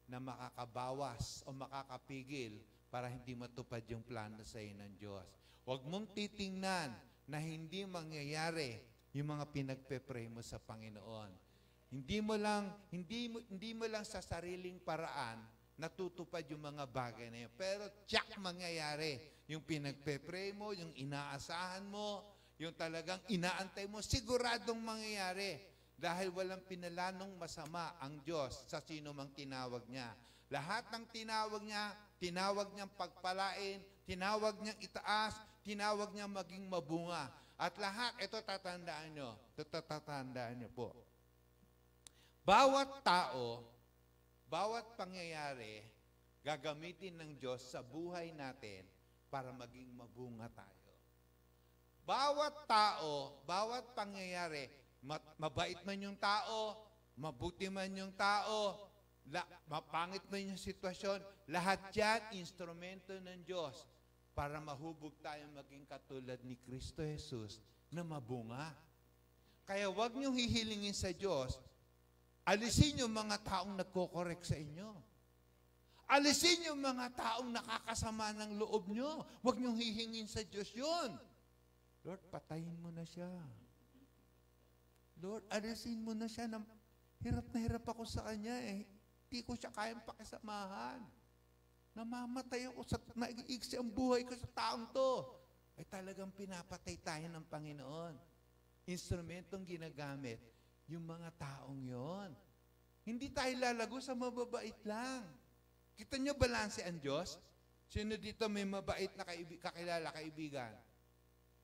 na makakabawas o makakapigil para hindi matupad yung plano sa iyo ng Diyos. Huwag mong titingnan na hindi mangyayari yung mga pinagpe-pray mo sa Panginoon. Hindi mo lang sa sariling paraan natutupad yung mga bagay na yun. Pero tiyak mangyayari yung pinagpe-pray mo, yung inaasahan mo, yung talagang inaantay mo, siguradong mangyayari. Dahil walang pinalanong masama ang Diyos sa sino mang tinawag niya. Lahat ng tinawag niyang pagpalain, tinawag niyang itaas, tinawag niyang maging mabunga. At lahat, ito tatandaan niyo po. Bawat tao, bawat pangyayari, gagamitin ng Diyos sa buhay natin para maging mabunga tayo. Bawat tao, bawat pangyayari, mabait man yung tao, mabuti man yung tao, mapangit man yung sitwasyon, lahat yan, instrumento ng Diyos para mahubog tayo maging katulad ni Kristo Jesus na mabunga. Kaya huwag niyong hihilingin sa Diyos, alisin yung mga taong nagko-correct sa inyo. Alisin yung mga taong nakakasama ng loob nyo. Huwag niyong hihingin sa Diyos yun. Lord, patayin mo na siya. Lord, alisin mo na siya. Hirap na hirap ako sa kanya eh. Hindi ko siya kayang pakisamahan. Namamatay ako sa naiigsi ang buhay ko sa taong to. Ay talagang pinapatay tayo ng Panginoon. Instrumentong ginagamit yung mga taong yon. Hindi tayo lalago sa mababait lang. Kita nyo balanse ang Diyos? Sino dito may mabait na kakilala, kaibigan?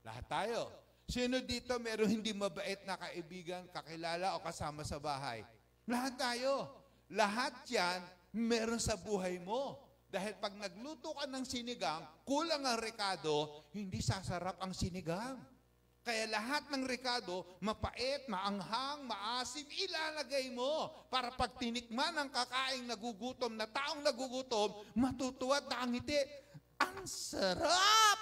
Lahat tayo. Sino dito meron hindi mabait na kaibigan, kakilala o kasama sa bahay? Lahat tayo. Lahat yan meron sa buhay mo. Dahil pag nagluto ka ng sinigang, kulang ang rekado, hindi sasarap ang sinigang. Kaya lahat ng rekado, mapait, maanghang, maasim, ilalagay mo para pag tinikman ng kakaing nagugutom na taong nagugutom, matutuwa at nakangiti. Ang sarap!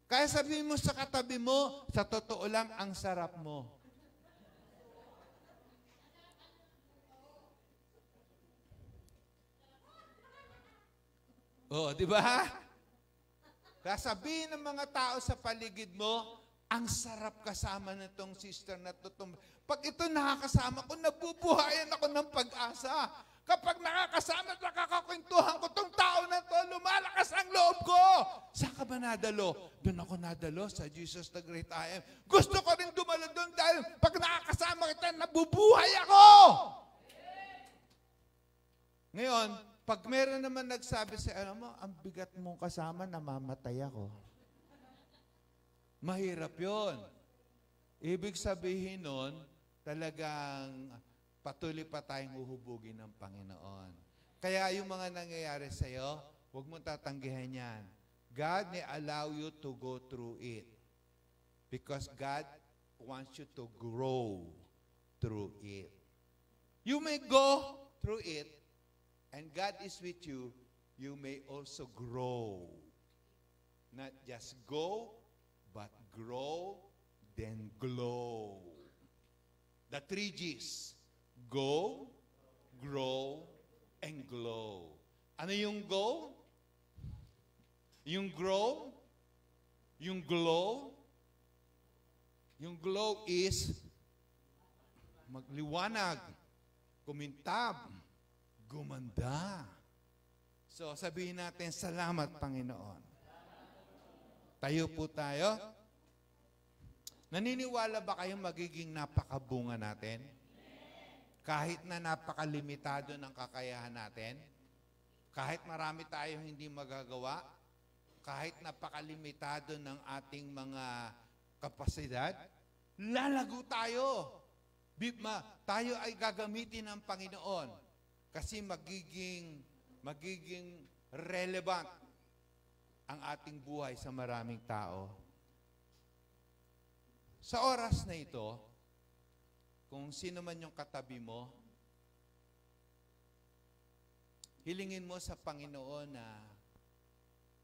Kaya sabihin mo sa katabi mo, sa totoo lang, ang sarap mo. Oh, di ba? Kaya sabihin ng mga tao sa paligid mo, ang sarap kasama nitong sister na tutumba. Pag ito nakakasama ko, nabubuhayan ako ng pag-asa. Kapag nakakasama at nakakakwentuhan ko itong tao na to, lumalakas ang loob ko. Saan ka ba nadalo? Doon ako nadalo sa Jesus the Great I Am. Gusto ko rin dumalo doon dahil pag nakakasama kita, nabubuhay ako. Ngayon, pag meron naman nagsabi sa mo, ang bigat mong kasama, namamatay ako. Mahirap yon. Ibig sabihin nun, talagang patuloy pa tayong uhubugin ng Panginoon. Kaya yung mga nangyayari sa'yo, huwag mong tatanggihan yan. God may allow you to go through it. Because God wants you to grow through it. You may go through it, and God is with you, you may also grow. Not just go, but grow, then glow. The 3 G's. Go, grow, and glow. Ano yung go? Yung grow? Yung glow? Yung glow is magliwanag, kumintab, gumanda. So, sabihin natin, salamat, Panginoon. Tayo po tayo. Naniniwala ba kayong magiging napakabunga natin? Kahit na napakalimitado ng kakayahan natin? Kahit marami tayo hindi magagawa? Kahit napakalimitado ng ating mga kapasidad? Lalago tayo. Tayo ay gagamitin ng Panginoon. Kasi magiging relevant ang ating buhay sa maraming tao. Sa oras na ito, kung sino man yung katabi mo, hilingin mo sa Panginoon na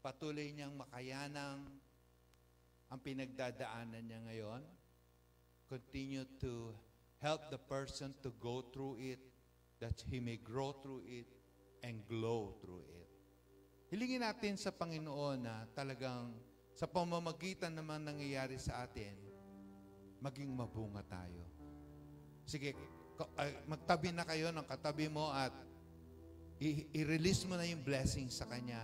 patuloy niyang makayanang ang pinagdadaanan niya ngayon. Continue to help the person to go through it, that he may grow through it and glow through it. Hilingin natin sa Panginoon na talagang sa pamamagitan naman nangyayari sa atin, maging mabunga tayo. Sige, magtabi na kayo ng katabi mo at i-release mo na yung blessing sa kanya.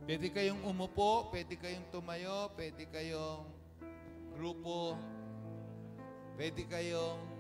Pwede kayong umupo, pwede kayong tumayo, pwede kayong grupo, pwede kayong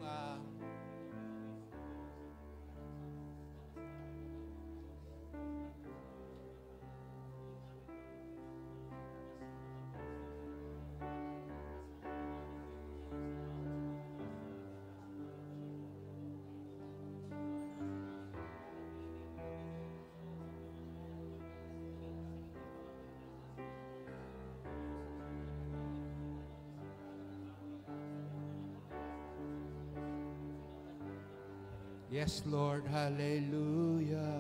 Yes, Lord, hallelujah.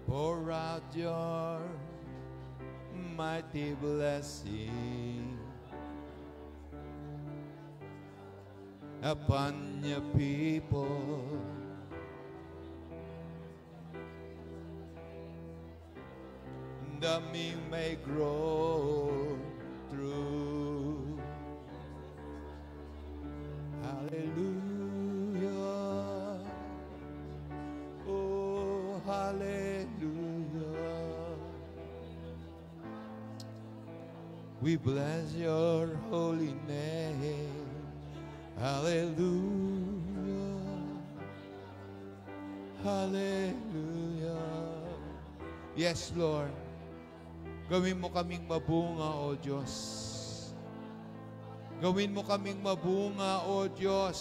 Pour out your mighty blessing upon your people. That we may grow through. Hallelujah. Oh, hallelujah. We bless your holy name. Hallelujah. Hallelujah. Yes, Lord. Gawin mo kaming mabunga, O Diyos. Gawin mo kaming mabunga, O Diyos.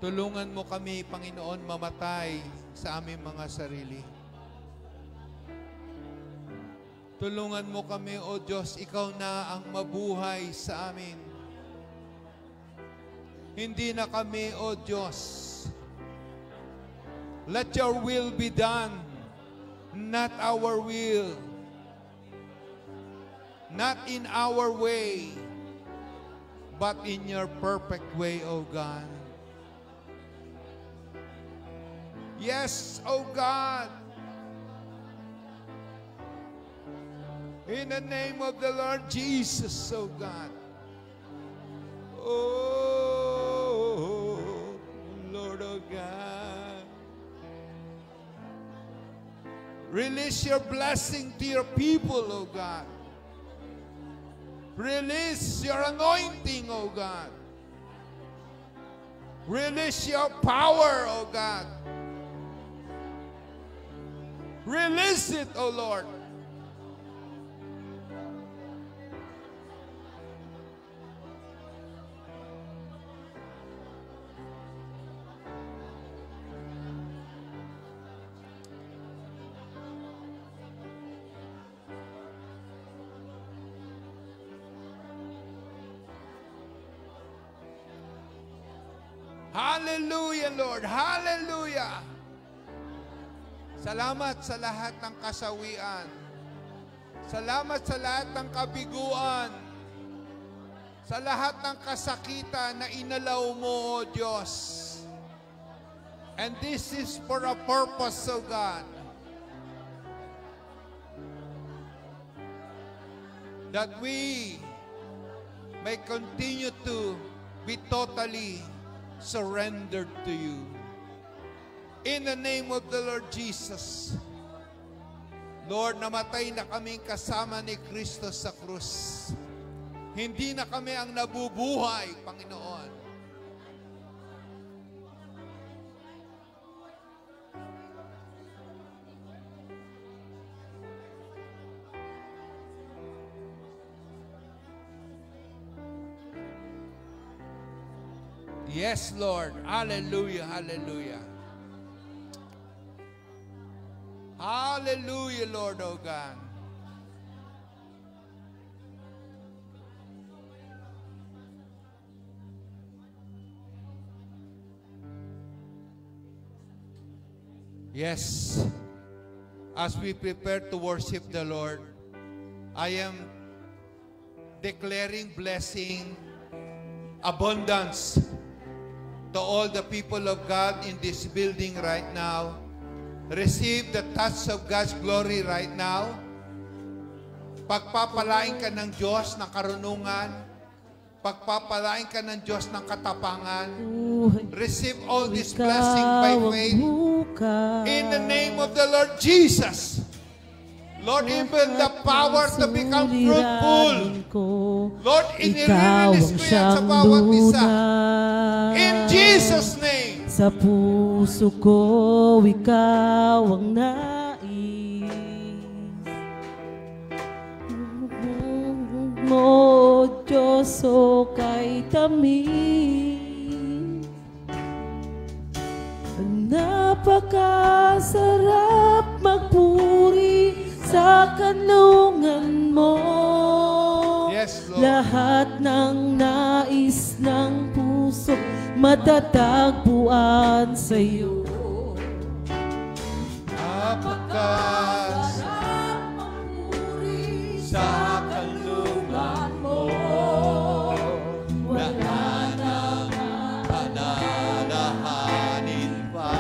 Tulungan mo kami, Panginoon, mamatay sa aming mga sarili. Tulungan mo kami, O Diyos, Ikaw na ang mabuhay sa amin. Hindi na kami, O Diyos. Let your will be done, not our will. Not in our way, but in your perfect way, O God. Yes, O God. In the name of the Lord Jesus, O God. Oh, Lord, O God. Release your blessing to your people, O God. Release your anointing, O God. Release your power, O God. Release it, O Lord. Hallelujah, Lord. Hallelujah. Salamat sa lahat ng kasawian. Salamat sa lahat ng kabiguan. Sa lahat ng kasakitan na inalaw mo, O Diyos. And this is for a purpose, O God. That we may continue to be totally surrendered to you. In the name of the Lord Jesus. Lord, namatay na kaming kasama ni Kristo sa krus. Hindi na kami ang nabubuhay, Panginoon. Yes, Lord. Hallelujah, hallelujah. Hallelujah, Lord, oh God. Yes, as we prepare to worship the Lord, I am declaring blessing, abundance to all the people of God in this building right now. Receive the touch of God's glory right now. Pagpapalain ka ng Diyos ng karunungan. Pagpapalain ka ng Diyos ng katapangan. Receive all this blessing by faith. In the name of the Lord Jesus. Lord, even the power to become fruitful. Lord, inirelease ko yan sa bawat isa. In Jesus' name. Sa puso ko, ikaw ang nais. Mo, Diyos, o kay tamis. Napakasarap magpuri sa kanlungan mo. Yes, Lord. Lahat ng nais ng puso matatagpuan sa iyo. Napakasarap magpuri sa kanlungan mo. Wala nang pananahanin pa.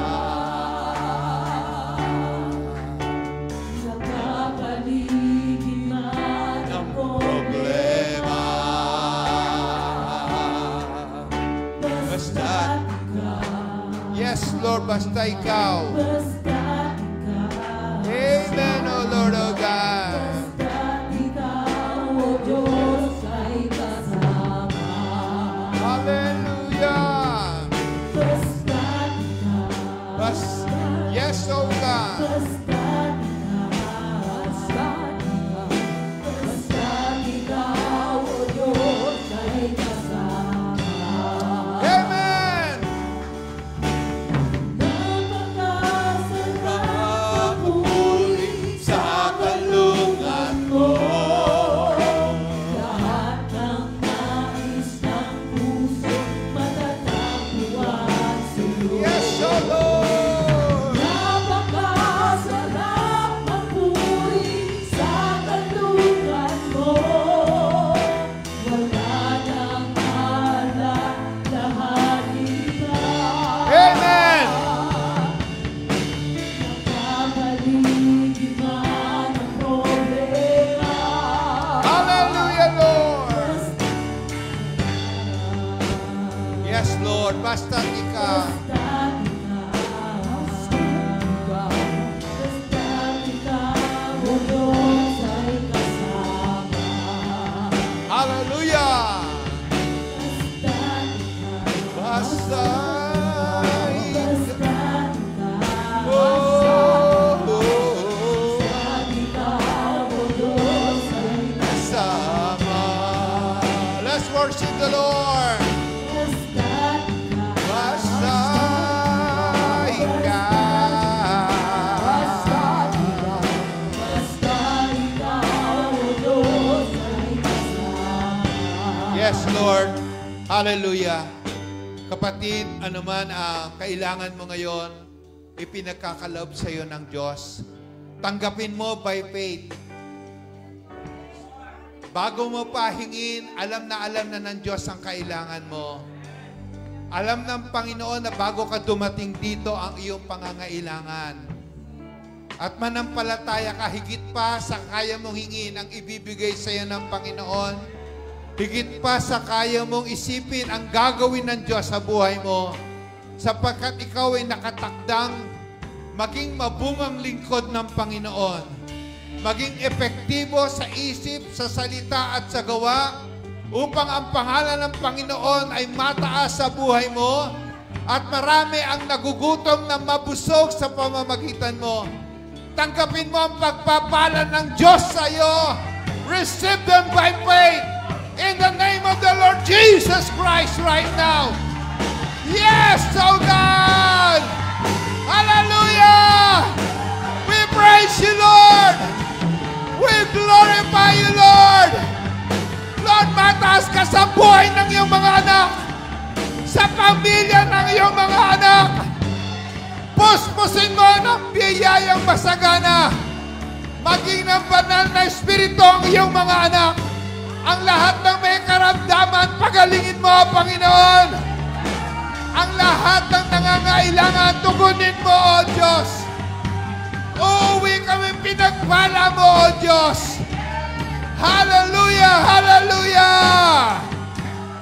Nakapaligid man Ng problema. Basta yes, Lord, basta ikaw. basta ikaw. Amen, O Lord, O God. Basta ikaw, o Diyos, ay kasama. Hallelujah. Basta ikaw. Yes, O God. Basta ikaw. Basta ikaw, o Diyos, ay kasama. Amen. Napakasarap magpuri Sa kalungan mo. lahat ng nais ng puso matatagpuan sa iyo. Yes, O Lord. Napakasarap magpuri sa kanlungan mo. Wala nang alalahanin pa. Amen. Nakapaligid man ang problema. Hallelujah, Lord. Yes, Lord. Basta ikaw. Hallelujah. Basta sama. Let's worship the Lord. Basta Yes, Lord. Hallelujah. Kapatid, anuman ang kailangan mo ngayon, ipinagkakaloob sa iyo ng Diyos. Tanggapin mo by faith. Bago mo pahingin, alam na ng Diyos ang kailangan mo. Alam ng Panginoon na bago ka dumating dito ang iyong pangangailangan. At manampalataya ka higit pa sa kaya mong hingin ang ibibigay sa iyo ng Panginoon. Higit pa sa kaya mong isipin ang gagawin ng Diyos sa buhay mo. Sapagkat ikaw ay nakatakdang maging mabungang lingkod ng Panginoon. Maging epektibo sa isip, sa salita at sa gawa upang ang pangalan ng Panginoon ay mataas sa buhay mo at marami ang nagugutom na mabusog sa pamamagitan mo. Tanggapin mo ang pagpapala ng Diyos sa iyo. Receive them by faith in the name of the Lord Jesus Christ right now. Yes, oh God! Hallelujah! We praise you, Lord! We glorify you, Lord! Lord, mataas ka sa buhay ng iyong mga anak, sa pamilya ng iyong mga anak. Puspusin mo ng biyayang masagana, maging ng banal na espiritu ang iyong mga anak. Ang lahat ng may karamdaman, pagalingin mo, Panginoon. Ang lahat ng nangangailangan, tugunin mo, O Diyos. Uuwi kami pinagpala mo, O Diyos. Hallelujah! Hallelujah!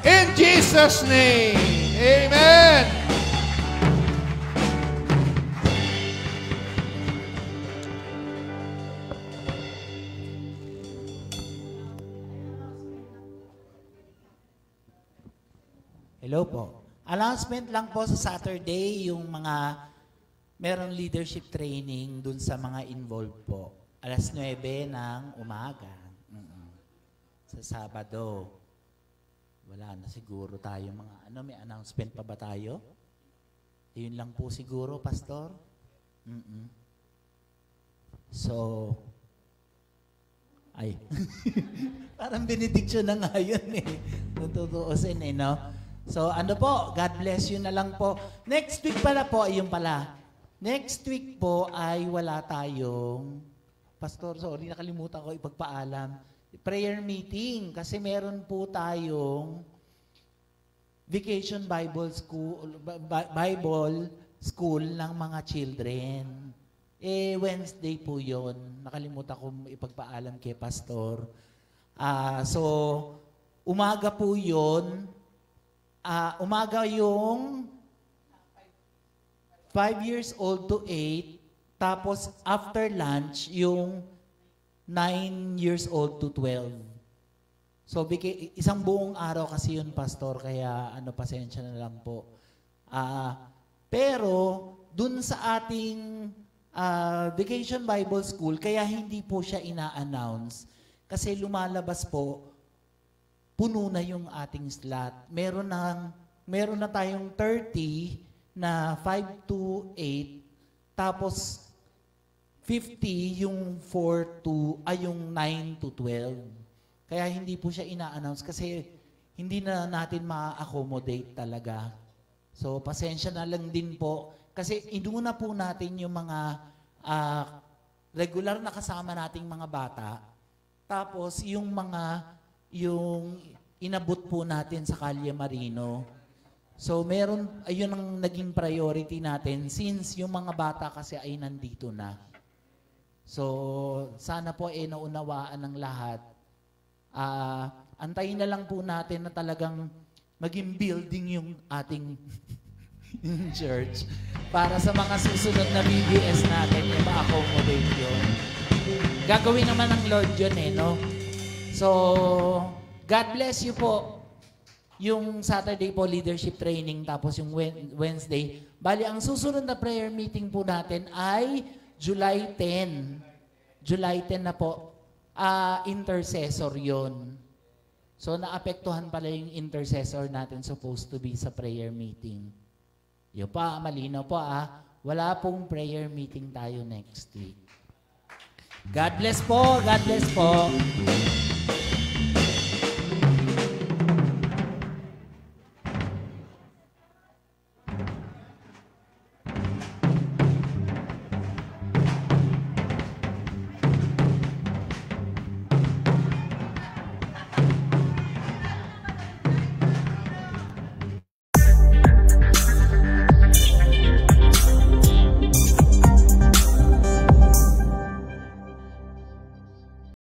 In Jesus' name, amen. Hello po. Announcement lang po sa Saturday, yung mga meron leadership training dun sa mga involved po. Alas 9 ng umaga. Sa Sabado. Wala na siguro tayo mga may announcement pa ba tayo? Yun lang po siguro, Pastor. So, ay. Parang benediction na nga yun Tutuusin no? So, po, God bless you na lang po. Next week pala po, ayun pala. Next week po ay wala tayong, Pastor, sorry, nakalimutan ko ipagpaalam. Prayer meeting, kasi meron po tayong Vacation Bible School ng mga children. Wednesday po yon. Nakalimutan ko ipagpaalam kay Pastor. So, umaga po yon. Umaga yung 5 years old to 8, tapos after lunch, yung 9 years old to 12. So, isang buong araw kasi yun, Pastor, kaya pasensya na lang po. Pero, dun sa ating Vacation Bible School, kaya hindi po siya ina-announce. Kasi lumalabas po, puno na yung ating slot. Meron na tayong 30 na 5 to 8, tapos 50 yung 9 to 12. Kaya hindi po siya ina-announce kasi hindi na natin ma-accommodate talaga. So, pasensya na lang din po. Kasi inuna po natin yung mga regular na kasama nating mga bata. Tapos, yung inabot po natin sa Calle Marino. So, ayun ang naging priority natin since yung mga bata kasi ay nandito na. So, sana po naunawaan ng lahat. Antayin na lang po natin na talagang maging building yung ating yung church para sa mga susunod na BBS natin yung ma-accommodate yun. Gagawin naman ng Lord yun no? So, God bless you po. Yung Saturday po leadership training tapos yung Wednesday. Bali, ang susunod na prayer meeting po natin ay July 10. July 10 na po. Intercessor yon. So, naapektuhan pala yung intercessor natin supposed to be sa prayer meeting. Yun pa, malinaw po Wala pong prayer meeting tayo next week. God bless po. God bless po.